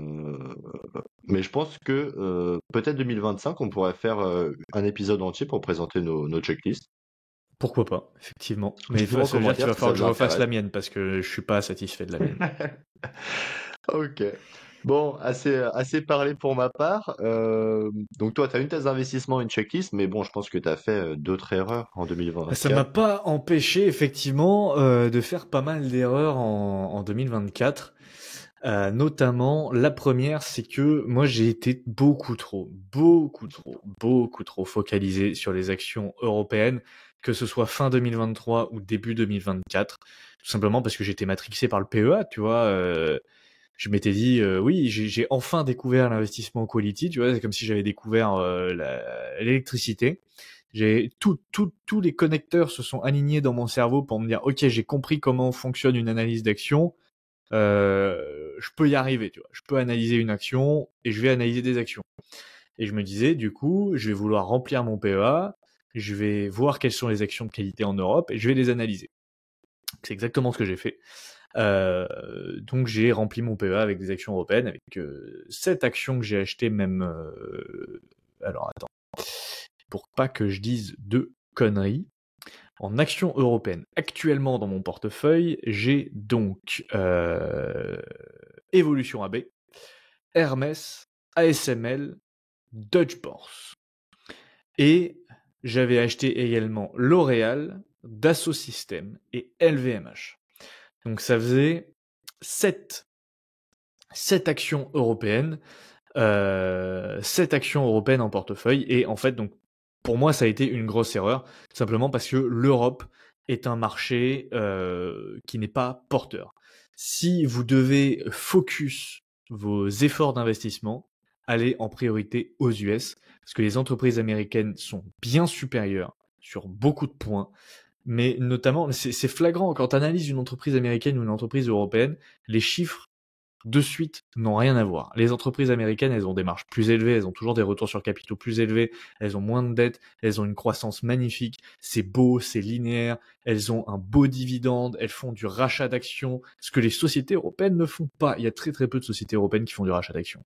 mais je pense que peut-être 2025, on pourrait faire un épisode entier pour présenter nos checklists. Pourquoi pas, effectivement. Mais Dites-moi en ça veut dire qu'il commentaire va si ça falloir que vous je refasse intéresse. la mienne parce que je suis pas satisfait de la mienne. Ok. Bon, assez parlé pour ma part. Donc toi, tu as une thèse d'investissement, une checklist, mais bon, je pense que tu as fait d'autres erreurs en Ça m'a 2024. pas empêché effectivement de faire pas mal d'erreurs en 2024. Notamment, la première, c'est que moi j'ai été beaucoup trop focalisé sur les actions européennes, que ce soit fin 2023 ou début 2024. Tout simplement parce que j'étais matrixé par le PEA, tu vois. Je m'étais dit, oui, j'ai enfin découvert l'investissement quality, tu vois. C'est comme si j'avais découvert l'électricité. Tous les connecteurs se sont alignés dans mon cerveau pour me dire, ok, j'ai compris comment fonctionne une analyse d'action. Je peux y arriver, tu vois. Je peux analyser une action et je vais analyser des actions. Et je me disais, du coup, je vais vouloir remplir mon PEA, je vais voir quelles sont les actions de qualité en Europe et je vais les analyser. C'est exactement ce que j'ai fait. Donc j'ai rempli mon PEA avec des actions européennes, avec 7 actions que j'ai achetées même. Alors attends, pour pas que je dise de conneries. En actions européennes, actuellement dans mon portefeuille, j'ai donc Evolution AB, Hermès, ASML, Deutsche Börse. Et j'avais acheté également L'Oréal, Dassault Systèmes et LVMH. Donc ça faisait 7, 7 actions européennes, 7 actions européennes en portefeuille. Et en fait, donc pour moi, ça a été une grosse erreur, simplement parce que l'Europe est un marché qui n'est pas porteur. Si vous devez focus vos efforts d'investissement, allez en priorité aux US, parce que les entreprises américaines sont bien supérieures sur beaucoup de points, mais notamment, c'est flagrant, quand tu analyses une entreprise américaine ou une entreprise européenne, les chiffres de suite n'ont rien à voir. Les entreprises américaines, elles ont des marges plus élevées, elles ont toujours des retours sur capitaux plus élevés, elles ont moins de dettes, elles ont une croissance magnifique, c'est beau, c'est linéaire, elles ont un beau dividende, elles font du rachat d'actions, ce que les sociétés européennes ne font pas. Il y a très très peu de sociétés européennes qui font du rachat d'actions.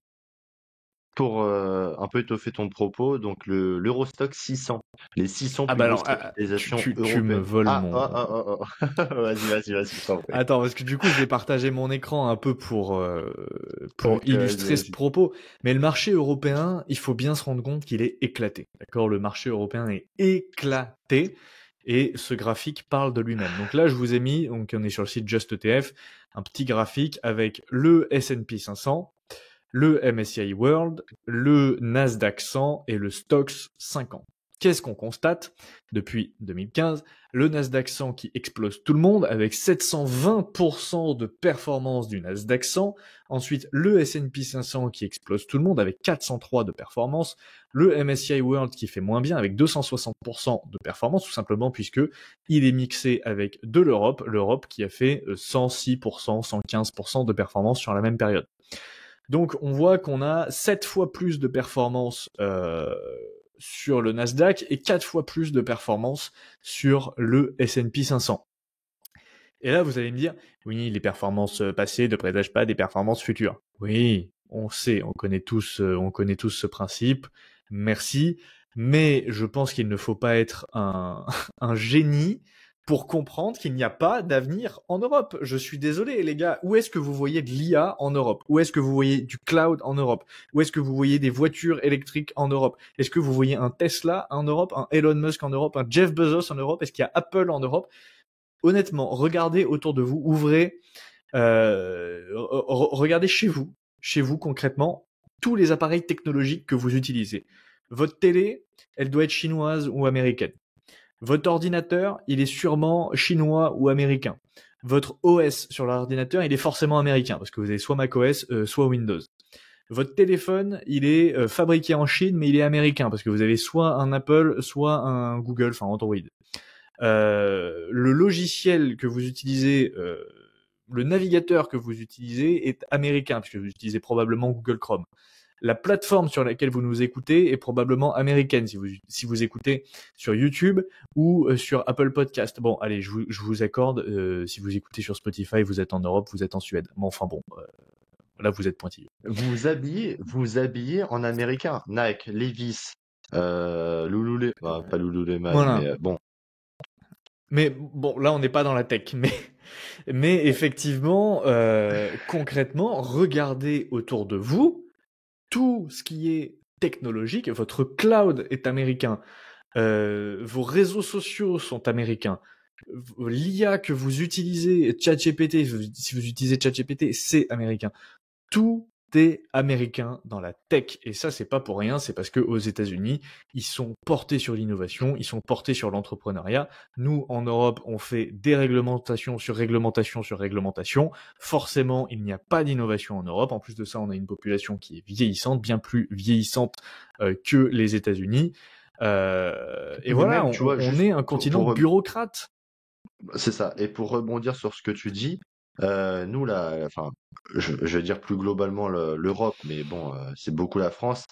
Pour un peu étoffer ton propos, donc l'Eurostock 600, les 600 Ah plus bah grosses alors, capitalisations tu me européennes. voles Ah, mon... ah, ah, ah, ah. Vas-y, je t'en prie. Attends, parce que du coup, je vais partager mon écran un peu pour Ok, illustrer ce vas-y. propos. Mais le marché européen, il faut bien se rendre compte qu'il est éclaté. D'accord? Le marché européen est éclaté. Et ce graphique parle de lui-même. Donc là, je vous ai mis, donc on est sur le site Just ETF, un petit graphique avec le S&P 500, le MSCI World, le Nasdaq 100 et le Stoxx 50. Qu'est-ce qu'on constate depuis 2015? Le Nasdaq 100 qui explose tout le monde avec 720% de performance du Nasdaq 100. Ensuite, le S&P 500 qui explose tout le monde avec 403 de performance. Le MSCI World qui fait moins bien avec 260% de performance, tout simplement puisque il est mixé avec de l'Europe. L'Europe qui a fait 106%, 115% de performance sur la même période. Donc on voit qu'on a 7 fois plus de performance sur le Nasdaq et 4 fois plus de performance sur le S&P 500. Et là, vous allez me dire, oui, les performances passées ne présagent pas des performances futures. Oui, on sait, on connaît tous ce principe. Merci. Mais je pense qu'il ne faut pas être un génie pour comprendre qu'il n'y a pas d'avenir en Europe. Je suis désolé, les gars. Où est-ce que vous voyez de l'IA en Europe? Où est-ce que vous voyez du cloud en Europe? Où est-ce que vous voyez des voitures électriques en Europe? Est-ce que vous voyez un Tesla en Europe, un Elon Musk en Europe, un Jeff Bezos en Europe? Est-ce qu'il y a Apple en Europe? Honnêtement, regardez autour de vous, ouvrez, regardez chez vous concrètement, tous les appareils technologiques que vous utilisez. Votre télé, elle doit être chinoise ou américaine. Votre ordinateur, il est sûrement chinois ou américain. Votre OS sur l'ordinateur, il est forcément américain, parce que vous avez soit macOS, soit Windows. Votre téléphone, il est fabriqué en Chine, mais il est américain, parce que vous avez soit un Apple, soit un Google, enfin Android. Le logiciel que vous utilisez, le navigateur que vous utilisez est américain, puisque vous utilisez probablement Google Chrome. La plateforme sur laquelle vous nous écoutez est probablement américaine si vous écoutez sur YouTube ou sur Apple Podcast. Bon, allez, je vous accorde, si vous écoutez sur Spotify, vous êtes en Europe, vous êtes en Suède. Mais enfin bon, là vous êtes pointilleux. Vous habillez en américain. Nike, Levi's, pas Lululemon, Voilà. mais bon. Mais bon, là on n'est pas dans la tech, mais effectivement, concrètement, regardez autour de vous. Tout ce qui est technologique, votre cloud est américain, vos réseaux sociaux sont américains, l'IA que vous utilisez, ChatGPT, si vous utilisez ChatGPT, c'est américain. Tout est américain dans la tech, et ça c'est pas pour rien, c'est parce que aux États-Unis ils sont portés sur l'innovation, ils sont portés sur l'entrepreneuriat. Nous en Europe on fait des réglementations sur réglementation sur réglementation. Forcément il n'y a pas d'innovation en Europe. En plus de ça on a une population qui est vieillissante, bien plus vieillissante que les États-Unis. Et Mais voilà, même, tu vois, on juste est un continent bureaucrate. c'est ça. Et pour rebondir sur ce que tu dis, nous là, enfin, je vais dire plus globalement l'Europe, mais bon, c'est beaucoup la France.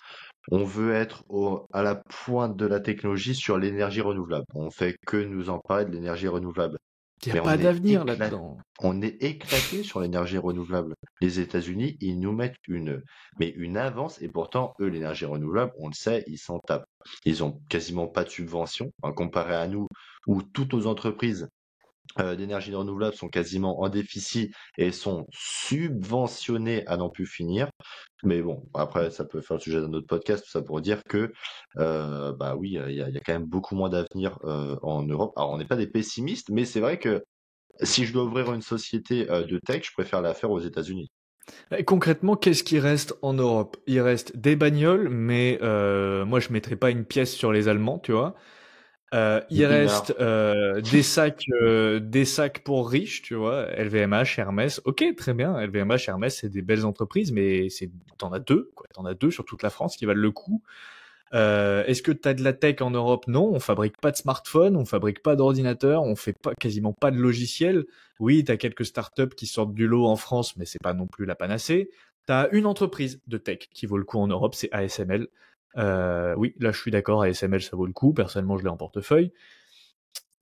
On veut être à la pointe de la technologie sur l'énergie renouvelable. On fait que nous en parler de l'énergie renouvelable. Il n'y a Mais pas d'avenir là-dedans. on est éclaté sur l'énergie renouvelable. Les États-Unis, ils nous mettent une avance, et pourtant, eux, l'énergie renouvelable, on le sait, ils s'en tapent. Ils ont quasiment pas de subvention, hein, comparé à nous, où toutes nos entreprises d'énergie renouvelable sont quasiment en déficit et sont subventionnées à n'en plus finir. Mais bon, après, ça peut faire le sujet d'un autre podcast, tout ça pour dire que, bah oui, il y a quand même beaucoup moins d'avenir en Europe. Alors, on n'est pas des pessimistes, mais c'est vrai que si je dois ouvrir une société de tech, je préfère la faire aux États-Unis. Et concrètement, qu'est-ce qui reste en Europe? Il reste des bagnoles, mais moi je mettrais pas une pièce sur les Allemands, tu vois. Il Des reste pinards. des sacs pour riches, tu vois. LVMH, Hermès, ok, très bien. LVMH, Hermès, c'est des belles entreprises, mais t'en as deux, quoi. T'en as deux sur toute la France qui valent le coup. Est-ce que t'as de la tech en Europe? Non, on fabrique pas de smartphones, on fabrique pas d'ordinateurs, on fait quasiment pas de logiciels. Oui, t'as quelques startups qui sortent du lot en France, mais c'est pas non plus la panacée. T'as une entreprise de tech qui vaut le coup en Europe, c'est ASML. Oui, là je suis d'accord, ASML ça vaut le coup. Personnellement, je l'ai en portefeuille.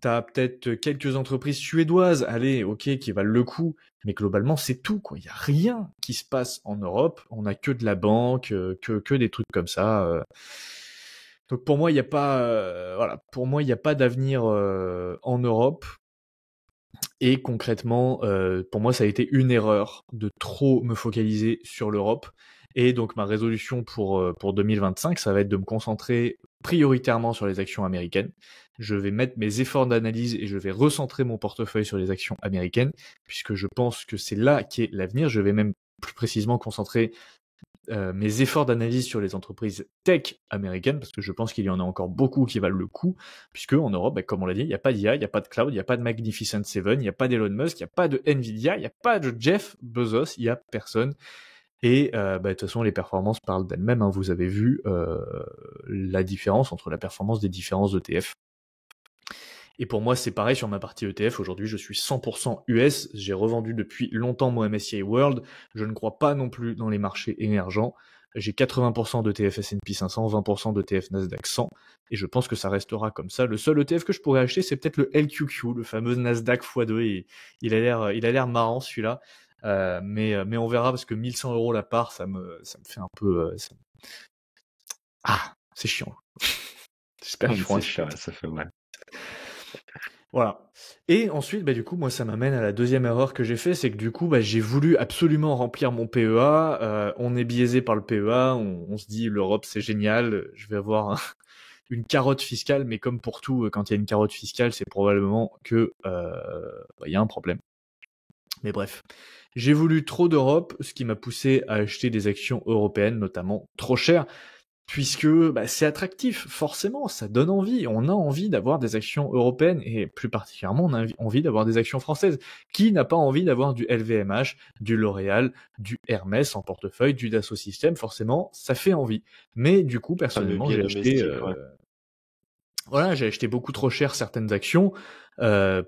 T'as peut-être quelques entreprises suédoises, allez, ok, qui valent le coup, mais globalement c'est tout, quoi. Il y a rien qui se passe en Europe. On a que de la banque, que des trucs comme ça. Donc pour moi, il n'y a pas, voilà, pour moi il n'y a pas d'avenir en Europe. Et concrètement, pour moi, ça a été une erreur de trop me focaliser sur l'Europe. Et donc ma résolution pour 2025, ça va être de me concentrer prioritairement sur les actions américaines. Je vais mettre mes efforts d'analyse et je vais recentrer mon portefeuille sur les actions américaines, puisque je pense que c'est là qu'est l'avenir. Je vais même plus précisément concentrer mes efforts d'analyse sur les entreprises tech américaines, parce que je pense qu'il y en a encore beaucoup qui valent le coup, puisque en Europe, bah, comme on l'a dit, il n'y a pas d'IA, il n'y a pas de cloud, il n'y a pas de Magnificent Seven, il n'y a pas d'Elon Musk, il n'y a pas de Nvidia, il n'y a pas de Jeff Bezos, il n'y a personne. Et bah, de toute façon, les performances parlent d'elles-mêmes, hein. Vous avez vu la différence entre la performance des différents ETF. Et pour moi, c'est pareil sur ma partie ETF. Aujourd'hui, je suis 100% US. J'ai revendu depuis longtemps mon MSCI World. Je ne crois pas non plus dans les marchés émergents. J'ai 80% d'ETF S&P 500, 20% d'ETF Nasdaq 100. Et je pense que ça restera comme ça. Le seul ETF que je pourrais acheter, c'est peut-être le LQQ, le fameux Nasdaq x2. Et il a l'air marrant celui-là. Mais on verra parce que 1100 € la part, ça me fait un peu, ah, c'est chiant. J'espère qu'ils feront C'est un petit peu. chiant, ça fait mal. Voilà. Et ensuite, du coup, moi, ça m'amène à la deuxième erreur que j'ai fait, c'est que du coup, j'ai voulu absolument remplir mon PEA. On est biaisé par le PEA, on se dit l'Europe c'est génial, je vais avoir une carotte fiscale, mais comme pour tout, quand il y a une carotte fiscale, c'est probablement que il y a un problème. Mais bref, j'ai voulu trop d'Europe, ce qui m'a poussé à acheter des actions européennes, notamment trop chères, puisque c'est attractif, forcément, ça donne envie. On a envie d'avoir des actions européennes, et plus particulièrement, on a envie d'avoir des actions françaises. Qui n'a pas envie d'avoir du LVMH, du L'Oréal, du Hermès en portefeuille, du Dassault Systèmes? Forcément, ça fait envie. Mais du coup, Le personnellement, bien j'ai acheté... domestique, ouais. Voilà, j'ai acheté beaucoup trop cher certaines actions.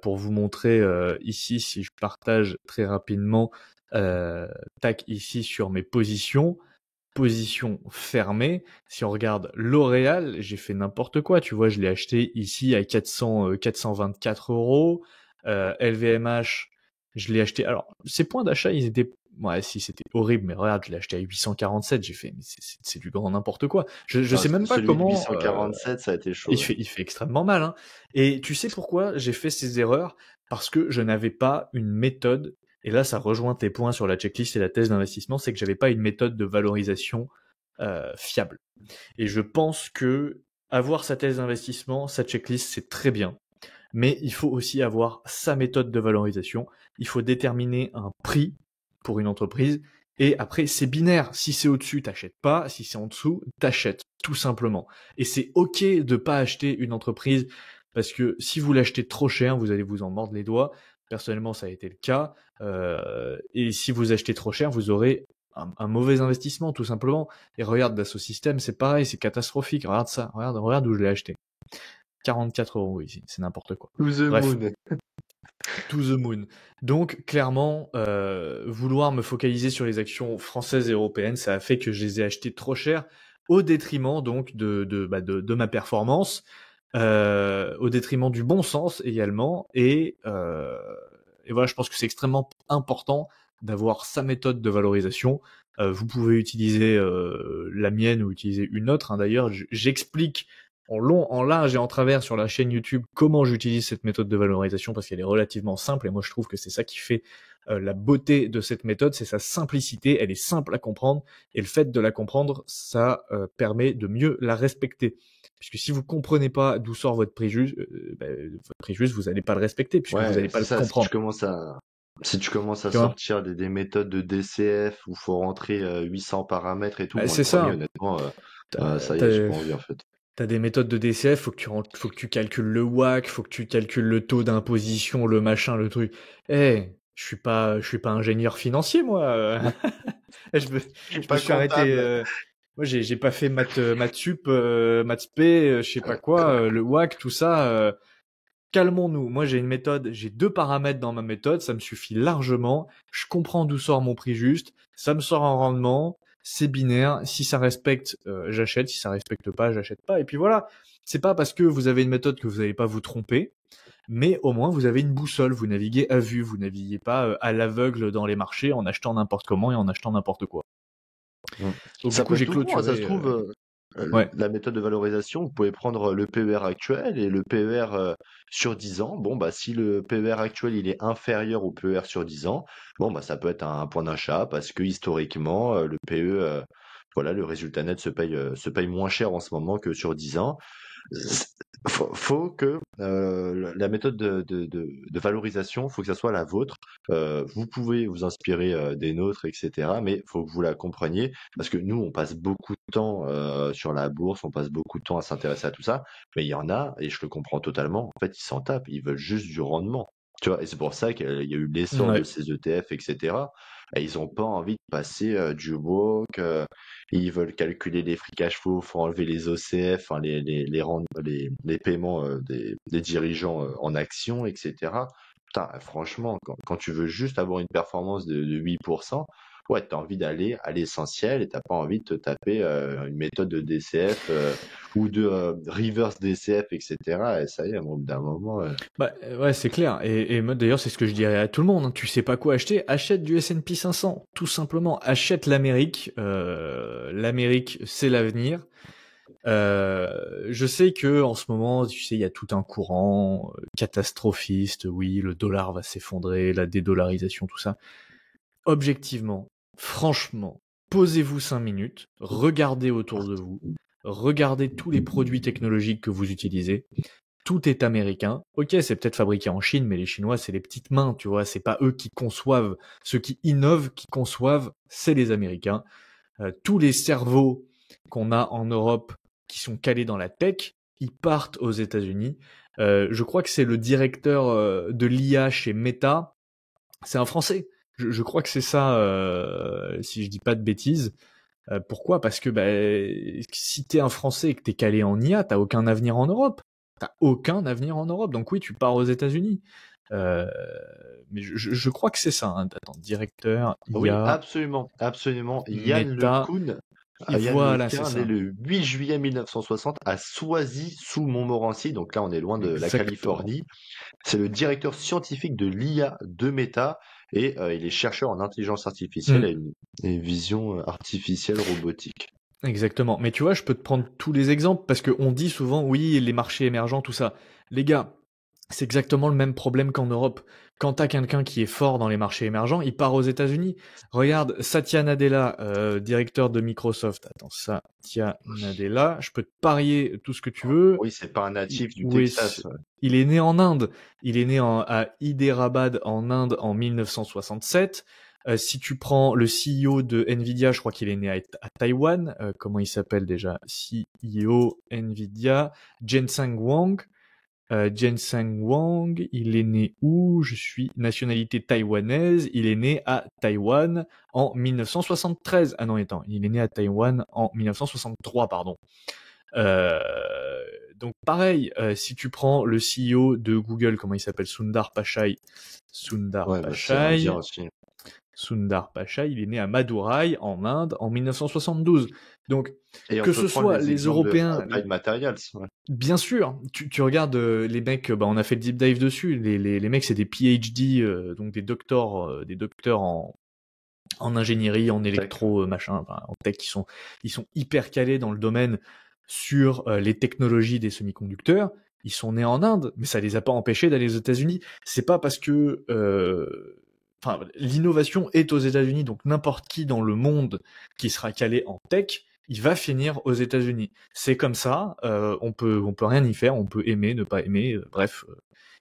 Pour vous montrer ici, si je partage très rapidement, tac, ici sur mes positions, position fermée. Si on regarde L'Oréal, j'ai fait n'importe quoi. Tu vois, je l'ai acheté ici à 424 euros. LVMH, je l'ai acheté. Alors, ces points d'achat, ils étaient... Ouais, si, c'était horrible, mais regarde, je l'ai acheté à 847. J'ai fait, mais c'est du grand n'importe quoi. Je sais même pas Celui de comment... 847, ça a été chaud. Ouais. il fait extrêmement mal, hein. Et tu sais pourquoi j'ai fait ces erreurs? Parce que je n'avais pas une méthode, et là ça rejoint tes points sur la checklist et la thèse d'investissement, c'est que j'avais pas une méthode de valorisation fiable. Et je pense que avoir sa thèse d'investissement, sa checklist, c'est très bien. Mais il faut aussi avoir sa méthode de valorisation. Il faut déterminer un prix pour une entreprise. Et après, c'est binaire. Si c'est au-dessus, t'achètes pas. Si c'est en dessous, t'achètes. Tout simplement. Et c'est ok de pas acheter une entreprise parce que si vous l'achetez trop cher, vous allez vous en mordre les doigts. Personnellement, ça a été le cas. Et si vous achetez trop cher, vous aurez un mauvais investissement, tout simplement. Et regarde, Dassault Systèmes, c'est pareil, c'est catastrophique. Regarde ça. Regarde où je l'ai acheté. 44 euros ici, c'est n'importe quoi. To the Bref, moon. to the moon. Donc clairement, vouloir me focaliser sur les actions françaises et européennes, ça a fait que je les ai achetées trop cher, au détriment donc de ma performance, au détriment du bon sens également. Et voilà, je pense que c'est extrêmement important d'avoir sa méthode de valorisation. Vous pouvez utiliser la mienne ou utiliser une autre, hein, d'ailleurs. J'explique en long, en large et en travers sur la chaîne YouTube comment j'utilise cette méthode de valorisation parce qu'elle est relativement simple et moi je trouve que c'est ça qui fait la beauté de cette méthode, c'est sa simplicité, elle est simple à comprendre et le fait de la comprendre, ça permet de mieux la respecter. Puisque si vous comprenez pas d'où sort votre prix juste, vous n'allez pas le respecter puisque vous Ouais, n'allez pas c'est le ça. comprendre. Si tu commences à Tu vois? sortir des méthodes de DCF où faut rentrer 800 paramètres et tout, moi le C'est premier, ça. honnêtement, T'as, ça y est, j'ai t'as- pas envie en fait. T'as des méthodes de DCF, faut que tu calcules le WACC, faut que tu calcules le taux d'imposition, le machin, le truc. Je suis pas ingénieur financier, moi. Je me, Je suis je me pas suis arrêté. comptable. Moi, j'ai pas fait maths sup, maths spé, je sais pas quoi, le WACC, tout ça. Calmons-nous. Moi, j'ai une méthode, j'ai 2 paramètres dans ma méthode, ça me suffit largement. Je comprends d'où sort mon prix juste, ça me sort un rendement, c'est binaire. Si ça respecte, j'achète. Si ça respecte pas, j'achète pas. Et puis voilà. C'est pas parce que vous avez une méthode que vous n'allez pas vous tromper, mais au moins vous avez une boussole. Vous naviguez à vue, vous naviguez pas à l'aveugle dans les marchés en achetant n'importe comment et en achetant n'importe quoi. Mm. Donc du Ça coup, peut être j'ai tout bon, hein, ça se clôturé. trouve, Ouais. la méthode de valorisation, vous pouvez prendre le PER actuel et le PER sur 10 ans. Bon, bah, si le PER actuel il est inférieur au PER sur 10 ans, bon, bah, ça peut être un point d'achat parce que historiquement, le PE, voilà, le résultat net se paye moins cher en ce moment que sur 10 ans. Faut que la méthode de valorisation, faut que ça soit la vôtre. Vous pouvez vous inspirer des nôtres, etc. Mais faut que vous la compreniez parce que nous, on passe beaucoup de temps sur la bourse, on passe beaucoup de temps à s'intéresser à tout ça. Mais il y en a, et je le comprends totalement, en fait, ils s'en tapent, ils veulent juste du rendement. Tu vois, et c'est pour ça qu'il y a eu l'essor de Ouais. ces ETF, etc. Et ils ont pas envie de passer du walk, ils veulent calculer les free cash flow, faut enlever les OCF, enfin, les paiements des dirigeants en actions, etc. Putain, franchement, quand tu veux juste avoir une performance de 8%, ouais, t'as envie d'aller à l'essentiel et t'as pas envie de te taper une méthode de DCF ou de reverse DCF, etc. Et ça y est, au bout d'un moment, Ouais, c'est clair. Et moi, d'ailleurs, c'est ce que je dirais à tout le monde, hein. Tu sais pas quoi acheter, achète du S&P 500. Tout simplement, achète l'Amérique. L'Amérique, c'est l'avenir. Je sais que en ce moment, tu sais, il y a tout un courant catastrophiste. Oui, le dollar va s'effondrer, la dédollarisation, tout ça. Objectivement, franchement, posez-vous 5 minutes, regardez autour de vous, regardez tous les produits technologiques que vous utilisez. Tout est américain. Ok, c'est peut-être fabriqué en Chine, mais les Chinois, c'est les petites mains, tu vois. C'est pas eux qui conçoivent. Ceux qui innovent, qui conçoivent, c'est les Américains. Tous les cerveaux qu'on a en Europe qui sont calés dans la tech, ils partent aux États-Unis. Je crois que c'est le directeur de l'IA chez Meta. C'est un Français. Je crois que c'est ça, si je dis pas de bêtises. Pourquoi? Parce que si t'es un Français et que t'es calé en IA, t'as aucun avenir en Europe. T'as aucun avenir en Europe. Donc oui, tu pars aux États-Unis. Euh, mais je crois que c'est ça. Hein. Attends, directeur Oui, IA absolument, absolument. Yann Meta. LeCun, Et Yann voilà, c'est Lequin, né ça. le 8 juillet 1960 à Soisy, sous Montmorency. Donc là, on est loin de la Exactement. Californie. C'est le directeur scientifique de l'IA de Meta et il est chercheur en intelligence artificielle Mm, et une vision artificielle robotique. exactement. Mais tu vois, je peux te prendre tous les exemples parce qu'on dit souvent, oui, les marchés émergents, tout ça. Les gars, c'est exactement le même problème qu'en Europe. Quand t'as quelqu'un qui est fort dans les marchés émergents, il part aux États-Unis. Regarde, Satya Nadella, directeur de Microsoft. Attends, Satya Nadella, je peux te parier tout ce que tu veux. Oui, c'est pas un natif du Oui, Texas. Ouais. il est né en Inde. Il est né à Hyderabad en Inde en 1967. Si tu prends le CEO de Nvidia, je crois qu'il est né à Taïwan. Comment il s'appelle déjà? CEO Nvidia, Jensen Huang. Jensen Huang, il est né où? Je suis nationalité taïwanaise. Il est né à Taïwan en 1973. Ah non, attends, il est né à Taïwan en 1963, pardon. Euh, donc pareil, si tu prends le CEO de Google, comment il s'appelle? Sundar Pichai. Sundar Ouais, bah, c'est indien Pichai. aussi. Sundar Pichai, il est né à Madurai, en Inde, en 1972. Donc, Et on que peut ce prendre soit les les exemples de Européens, Applied Materials. Ouais. bien sûr, tu regardes les mecs, on a fait le deep dive dessus. Les mecs, c'est des PhD, donc des docteurs en ingénierie, en Tech. électro, machin, enfin, en tech, ils sont hyper calés dans le domaine sur les technologies des semi-conducteurs. Ils sont nés en Inde, mais ça les a pas empêchés d'aller aux États-Unis. C'est pas parce que, enfin, l'innovation est aux États-Unis, donc n'importe qui dans le monde qui sera calé en tech, il va finir aux États-Unis. C'est comme ça. On peut rien y faire. On peut aimer, ne pas aimer. Bref,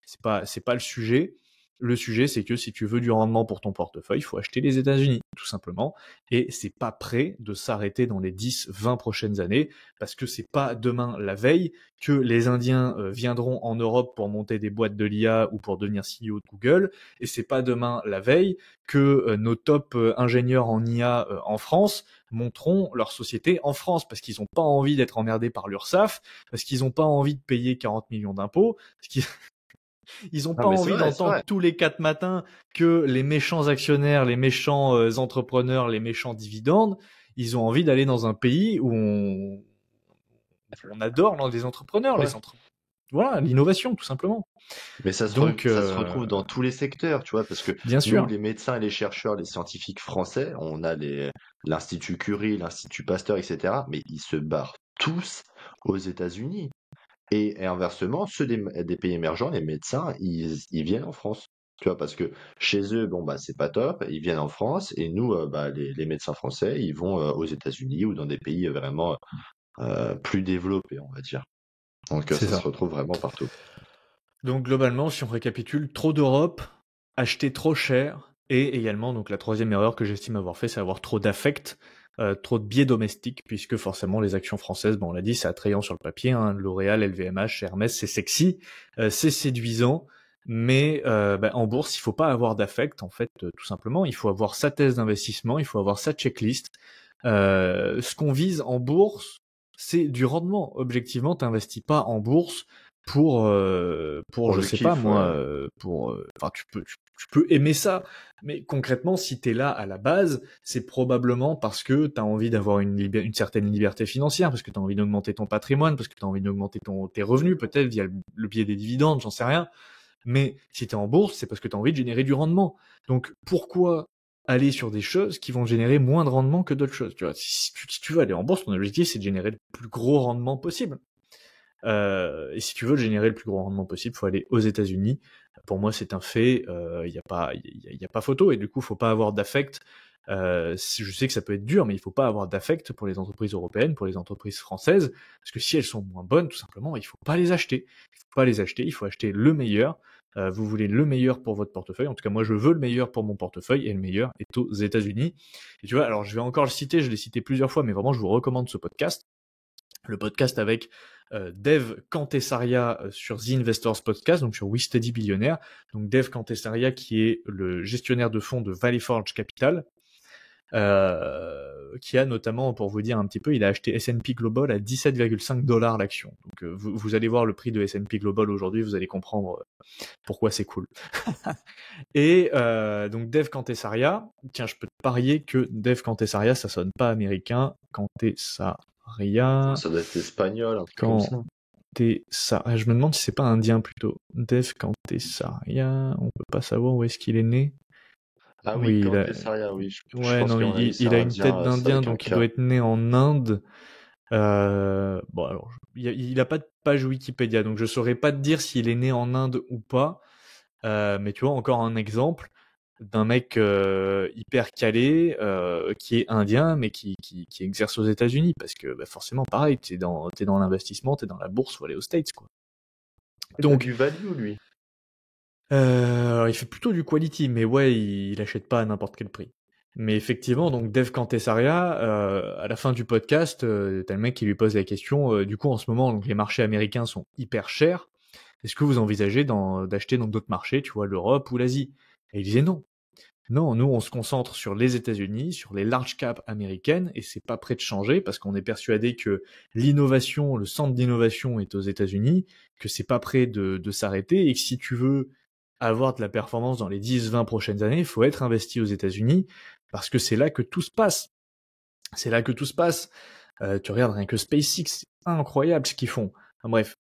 c'est pas le sujet. Le sujet, c'est que si tu veux du rendement pour ton portefeuille, il faut acheter les États-Unis, tout simplement. Et c'est pas prêt de s'arrêter dans les 10, 20 prochaines années, parce que c'est pas demain la veille que les Indiens viendront en Europe pour monter des boîtes de l'IA ou pour devenir CEO de Google. Et c'est pas demain la veille que nos top ingénieurs en IA en France monteront leur société en France, parce qu'ils ont pas envie d'être emmerdés par l'URSSAF, parce qu'ils ont pas envie de payer 40 millions d'impôts, parce qu'ils ils ont Ah, pas mais c'est envie vrai, c'est d'entendre vrai. tous les 4 matins que les méchants actionnaires, les méchants entrepreneurs, les méchants dividendes, ils ont envie d'aller dans un pays où on adore les entrepreneurs, Ouais. voilà, l'innovation, tout simplement. Mais Donc, ça se retrouve dans tous les secteurs, tu vois, parce que bien nous, sûr, les médecins et les chercheurs, les scientifiques français, on a l'Institut Curie, l'Institut Pasteur, etc., mais ils se barrent tous aux États-Unis. Et inversement, ceux des pays émergents, les médecins, ils viennent en France. Tu vois, parce que chez eux, bon, bah, c'est pas top, ils viennent en France, et nous, bah, les médecins français, ils vont aux États-Unis ou dans des pays vraiment plus développés, on va dire. Donc, c'est ça se ça. retrouve vraiment partout. Donc globalement, si on récapitule, trop d'Europe, acheter trop cher, et également donc la troisième erreur que j'estime avoir fait, c'est avoir trop d'affect, trop de biais domestiques, puisque forcément les actions françaises, on l'a dit, c'est attrayant sur le papier, hein, L'Oréal, LVMH, Hermès, c'est sexy, c'est séduisant, mais en bourse, il faut pas avoir d'affect, en fait, tout simplement, il faut avoir sa thèse d'investissement, il faut avoir sa checklist. Ce qu'on vise en bourse, c'est du rendement. Objectivement, t'investis pas en bourse pour Pour je le sais pas kiff, ouais, moi, ouais. enfin tu peux aimer ça, mais concrètement, si t'es là à la base, c'est probablement parce que t'as envie d'avoir une certaine liberté financière, parce que t'as envie d'augmenter ton patrimoine, parce que t'as envie d'augmenter tes revenus, peut-être via le biais des dividendes, j'en sais rien. Mais si t'es en bourse, c'est parce que t'as envie de générer du rendement. Donc pourquoi aller sur des choses qui vont générer moins de rendement que d'autres choses. Tu vois, si tu veux aller en bourse, ton objectif c'est de générer le plus gros rendement possible. Et si tu veux générer le plus gros rendement possible, faut aller aux États-Unis. Pour moi, c'est un fait. Il y a pas photo. Et du coup, faut pas avoir d'affect. Je sais que ça peut être dur, mais il faut pas avoir d'affect pour les entreprises européennes, pour les entreprises françaises, parce que si elles sont moins bonnes, tout simplement, il faut pas les acheter. Il faut pas les acheter. Il faut acheter le meilleur. Vous voulez le meilleur pour votre portefeuille. En tout cas, moi, je veux le meilleur pour mon portefeuille, et le meilleur est aux États-Unis. Et tu vois, alors je vais encore le citer. Je l'ai cité plusieurs fois, mais vraiment, je vous recommande ce podcast. Le podcast avec Dev Kantesaria sur The Investors Podcast, donc sur We Steady Billionaire. Donc Dev Kantesaria qui est le gestionnaire de fonds de Valley Forge Capital, qui a notamment, pour vous dire un petit peu, il a acheté S&P Global à 17,5$ l'action. Donc vous allez voir le prix de S&P Global aujourd'hui, vous allez comprendre pourquoi c'est cool. Et donc Dev Kantesaria, tiens, je peux te parier que Dev Kantesaria, ça sonne pas américain. Kantesaria, Ça doit être espagnol, un truc comme ça. Kantesaria, je me demande si c'est pas indien plutôt. Dev Kantesaria, on peut pas savoir où est-ce qu'il est né. Ah oui, Oui, Kantesaria, oui. Je ouais, pense non, qu'à mon avis, c'est il a une tête indien, c'est d'Indien, avec un donc il K. doit être né en Inde. Bon, alors, il a pas de page Wikipédia, donc je saurais pas te dire s'il est né en Inde ou pas. Mais tu vois, encore un exemple d'un mec hyper calé qui est indien, mais qui exerce aux États-Unis, parce que bah, forcément, pareil, t'es dans l'investissement, t'es dans la bourse, faut aller aux States, quoi. Il a Donc, du value, lui. il fait plutôt du quality, mais ouais, il achète pas à n'importe quel prix. Mais effectivement, donc Dev Kantesaria, à la fin du podcast, t'as le mec qui lui pose la question, du coup en ce moment, donc les marchés américains sont hyper chers. Est-ce que vous envisagez d'acheter dans d'autres marchés, tu vois, l'Europe ou l'Asie? Et il disait non. Non, nous on se concentre sur les États-Unis, sur les large caps américaines, et c'est pas prêt de changer parce qu'on est persuadé que l'innovation, le centre d'innovation est aux États-Unis, que c'est pas prêt de s'arrêter, et que si tu veux avoir de la performance dans les 10-20 prochaines années, il faut être investi aux États-Unis parce que c'est là que tout se passe. C'est là que tout se passe. Tu regardes rien que SpaceX, c'est incroyable ce qu'ils font. Enfin, bref.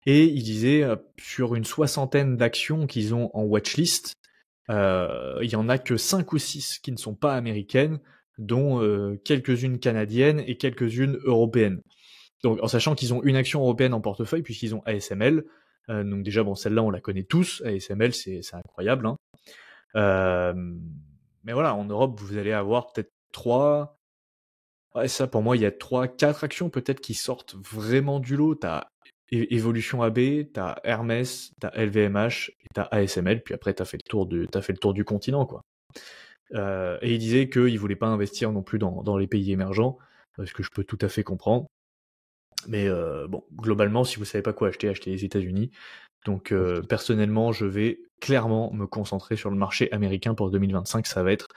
Et il disait sur une 60aine d'actions qu'ils ont en watchlist, il y en a que 5 ou 6 qui ne sont pas américaines, dont quelques-unes canadiennes et quelques-unes européennes. Donc en sachant qu'ils ont une action européenne en portefeuille puisqu'ils ont ASML. Donc déjà bon, celle-là on la connaît tous. ASML c'est incroyable. Hein. Mais voilà, en Europe vous allez avoir peut-être 3. Ouais, ça pour moi il y a 3-4 actions peut-être qui sortent vraiment du lot. T'as Evolution AB, t'as Hermès, t'as LVMH et t'as ASML. Puis après t'as fait le tour du continent quoi. Et il disait qu'il voulait pas investir non plus dans les pays émergents, ce que je peux tout à fait comprendre. Mais bon, globalement, si vous savez pas quoi acheter, achetez les États-Unis. Donc personnellement, je vais clairement me concentrer sur le marché américain pour 2025. Ça va être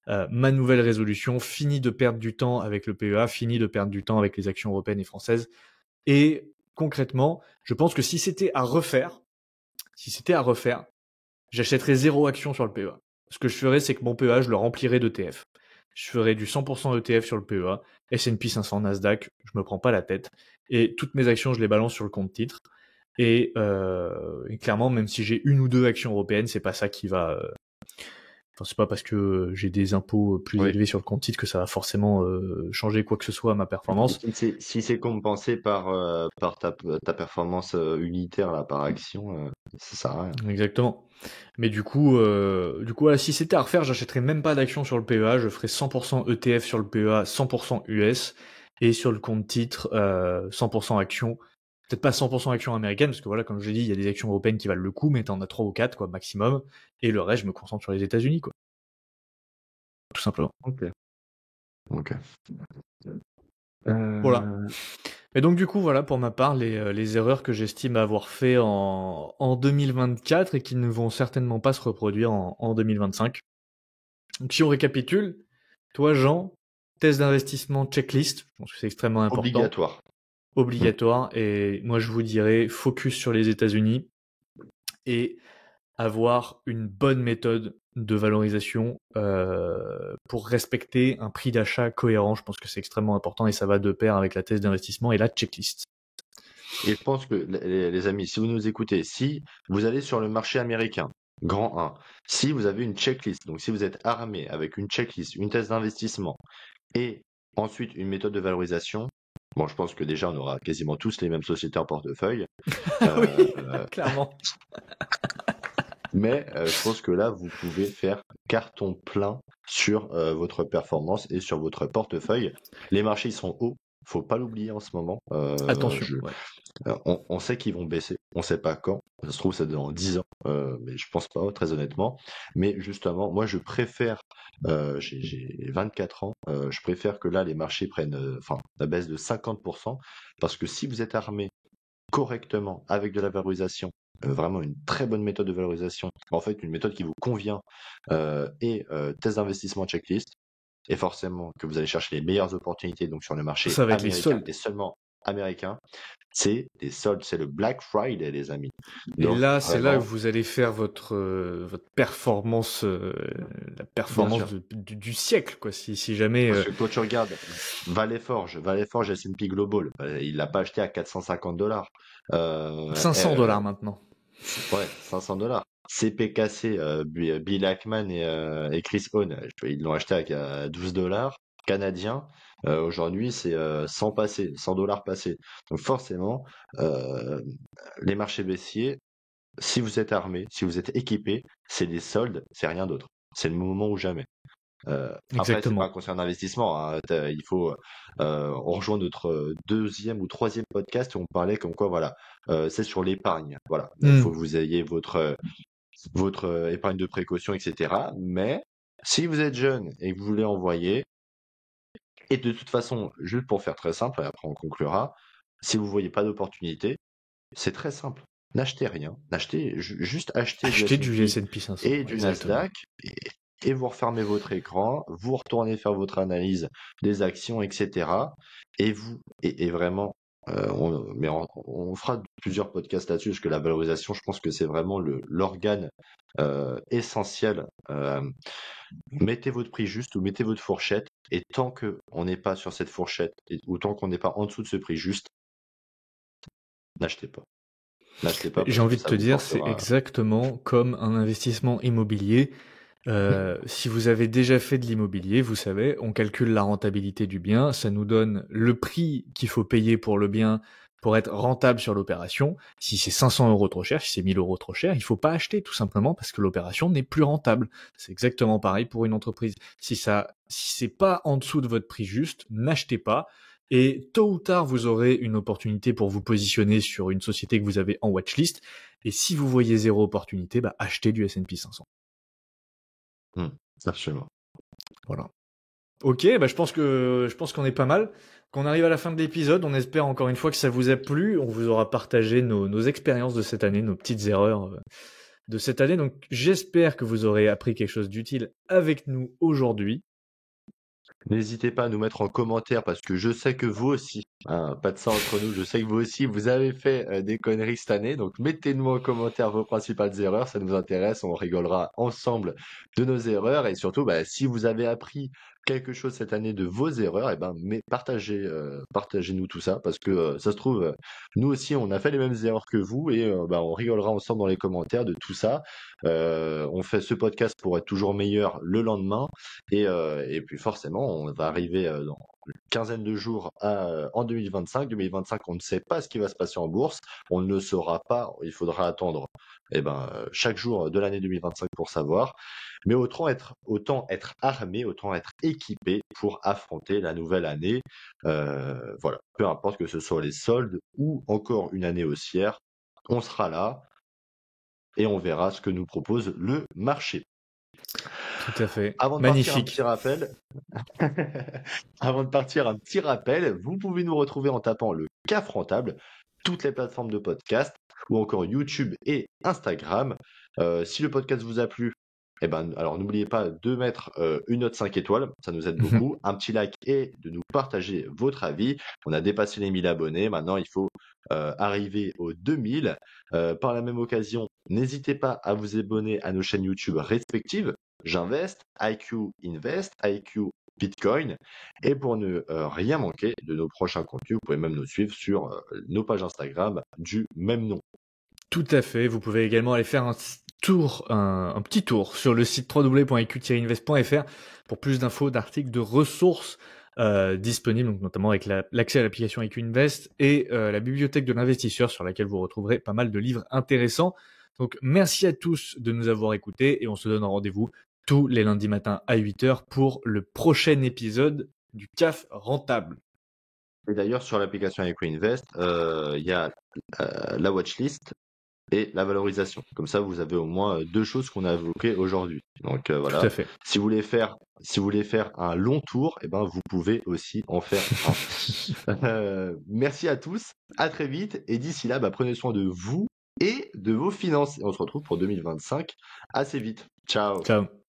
ma nouvelle résolution. Fini de perdre du temps avec le PEA, fini de perdre du temps avec les actions européennes et françaises. Et concrètement, je pense que si c'était à refaire, j'achèterais 0 action sur le PEA. Ce que je ferais, c'est que mon PEA, je le remplirais d'ETF. Je ferais du 100% ETF sur le PEA, S&P 500, Nasdaq, je me prends pas la tête. Et toutes mes actions, je les balance sur le compte titre. Et clairement, même si j'ai une ou deux actions européennes, c'est pas ça qui va... Enfin, c'est pas parce que j'ai des impôts plus Oui. élevés sur le compte titre que ça va forcément changer quoi que ce soit à ma performance. Si c'est compensé par ta performance unitaire là, par action, ça sert à rien. Exactement. Mais du coup, voilà, si c'était à refaire, j'achèterais même pas d'actions sur le PEA, je ferais 100% ETF sur le PEA, 100% US, et sur le compte titre, 100% actions. Peut-être pas 100% actions américaines, parce que voilà, comme je l'ai dit, il y a des actions européennes qui valent le coup, mais t'en as 3 ou 4, quoi, maximum, et le reste, je me concentre sur les États-Unis, quoi. Tout simplement. Ok. Voilà. Et donc du coup, voilà, pour ma part, les erreurs que j'estime avoir fait en 2024 et qui ne vont certainement pas se reproduire en 2025. Donc si on récapitule, toi Jean, test d'investissement checklist, je pense que c'est extrêmement important. Obligatoire. Obligatoire. Et moi je vous dirais focus sur les États-Unis et avoir une bonne méthode de valorisation pour respecter un prix d'achat cohérent. Je pense que c'est extrêmement important et ça va de pair avec la thèse d'investissement et la checklist. Et je pense que les amis, si vous nous écoutez, si vous allez sur le marché américain, Grand 1. Si vous avez une checklist, donc si vous êtes armé avec une checklist, une thèse d'investissement et ensuite une méthode de valorisation, bon, je pense que déjà on aura quasiment tous les mêmes sociétés en portefeuille. Oui, Euh, clairement. Mais je pense que là, vous pouvez faire carton plein sur votre performance et sur votre portefeuille. Les marchés ils sont hauts, faut pas l'oublier en ce moment. Attention, ouais. On sait qu'ils vont baisser, on sait pas quand. Ça se trouve, c'est dans 10 ans, mais je pense pas, très honnêtement. Mais justement, moi, je préfère, j'ai 24 ans, je préfère que là, les marchés prennent, enfin, la baisse de 50%, parce que si vous êtes armé correctement avec de la valorisation, vraiment une très bonne méthode de valorisation, en fait une méthode qui vous convient, et test d'investissement checklist, et forcément que vous allez chercher les meilleures opportunités donc sur le marché Ça va être les américain soldes. et seulement américain, c'est des soldes, c'est le Black Friday les amis. Et Donc là, c'est là où vraiment, vous allez faire votre performance, la bien performance sûr. du siècle, quoi. Si jamais Parce que quand tu regardes Valley Forge S&P Global, il l'a pas acheté à 450 $. 500 $ maintenant. Ouais, 500 $. CPKC, Bill Ackman et Chris Hohn, ils l'ont acheté à 12 $ canadiens. Aujourd'hui, c'est 100 $ passés. Donc forcément, euh, les marchés baissiers, si vous êtes armé, si vous êtes équipé, c'est des soldes, c'est rien d'autre. C'est le moment ou jamais. Après, c'est pas un Exactement. conseil d'investissement, hein. Il faut, on rejoint notre deuxième ou troisième podcast où on parlait comme quoi, voilà, c'est sur l'épargne. Voilà, il faut que Hmm. vous ayez votre épargne de précaution, etc. Mais si vous êtes jeune et que vous voulez envoyer, et de toute façon, juste pour faire très simple, et après on conclura, si vous voyez pas d'opportunité, c'est très simple. N'achetez rien, juste achetez du Acheter du S&P S&P 500, et du exactement. Nasdaq et vous refermez votre écran, vous retournez faire votre analyse des actions, etc. Et vraiment, on fera plusieurs podcasts là-dessus parce que la valorisation, je pense que c'est vraiment l'organe essentiel. Mettez votre prix juste ou mettez votre fourchette et tant que on n'est pas sur cette fourchette ou tant qu'on n'est pas en dessous de ce prix juste, n'achetez pas. N'achetez pas J'ai parce que envie de ça te vous dire, c'est portera. exactement comme un investissement immobilier. Si vous avez déjà fait de l'immobilier, vous savez, on calcule la rentabilité du bien, ça nous donne le prix qu'il faut payer pour le bien pour être rentable sur l'opération. Si c'est 500 € trop cher, si c'est 1000 € trop cher, il faut pas acheter tout simplement parce que l'opération n'est plus rentable. C'est exactement pareil pour une entreprise. Si c'est pas en dessous de votre prix juste, n'achetez pas. Et tôt ou tard, vous aurez une opportunité pour vous positionner sur une société que vous avez en watchlist. Et si vous voyez zéro opportunité, bah achetez du S&P 500. Absolument. Voilà. Ok, bah je pense qu'on est pas mal. Qu'on arrive à la fin de l'épisode, on espère encore une fois que ça vous a plu. On vous aura partagé nos expériences de cette année, nos petites erreurs de cette année. Donc j'espère que vous aurez appris quelque chose d'utile avec nous aujourd'hui. N'hésitez pas à nous mettre en commentaire parce que je sais que vous aussi, hein, pas de ça entre nous, je sais que vous aussi, vous avez fait des conneries cette année. Donc mettez-nous en commentaire vos principales erreurs, ça nous intéresse, on rigolera ensemble de nos erreurs. Et surtout, bah, si vous avez appris quelque chose cette année de vos erreurs, et ben, partagez-nous tout ça parce que ça se trouve, nous aussi, on a fait les mêmes erreurs que vous et bah, on rigolera ensemble dans les commentaires de tout ça. On fait ce podcast pour être toujours meilleur le lendemain. Et puis forcément, on va arriver dans une quinzaine de jours en 2025. 2025, on ne sait pas ce qui va se passer en bourse. On ne le saura pas. Il faudra attendre chaque jour de l'année 2025 pour savoir. Mais autant être armé, autant être équipé pour affronter la nouvelle année. Voilà, peu importe que ce soit les soldes ou encore une année haussière, on sera là et on verra ce que nous propose le marché. Tout à fait. Avant de partir, un petit Magnifique. rappel. Avant de partir, un petit rappel. Vous pouvez nous retrouver en tapant le CAF rentable, toutes les plateformes de podcast, ou encore YouTube et Instagram. Si le podcast vous a plu, eh ben, alors n'oubliez pas de mettre une note 5 étoiles, ça nous aide beaucoup. Un petit like et de nous partager votre avis. On a dépassé les 1000 abonnés, maintenant il faut arriver aux 2000. Par la même occasion, n'hésitez pas à vous abonner à nos chaînes YouTube respectives. J'investe, IQ Invest, IQ Bitcoin. Et pour ne rien manquer de nos prochains contenus, vous pouvez même nous suivre sur nos pages Instagram du même nom. Tout à fait. Vous pouvez également aller faire un un petit tour sur le site www.eq-invest.fr pour plus d'infos, d'articles, de ressources disponibles, donc notamment avec l'accès à l'application EQ Invest et la bibliothèque de l'investisseur sur laquelle vous retrouverez pas mal de livres intéressants. Donc merci à tous de nous avoir écoutés et on se donne rendez-vous tous les lundis matins à 8h pour le prochain épisode du CAF rentable. Et d'ailleurs, sur l'application EquiInvest, il y a la watchlist et la valorisation. Comme ça, vous avez au moins deux choses qu'on a évoquées aujourd'hui. Donc Tout voilà, à fait. si vous voulez faire un long tour, eh ben, vous pouvez aussi en faire un. Merci à tous, à très vite, et d'ici là, prenez soin de vous et de vos finances. Et on se retrouve pour 2025 assez vite. Ciao. Ciao.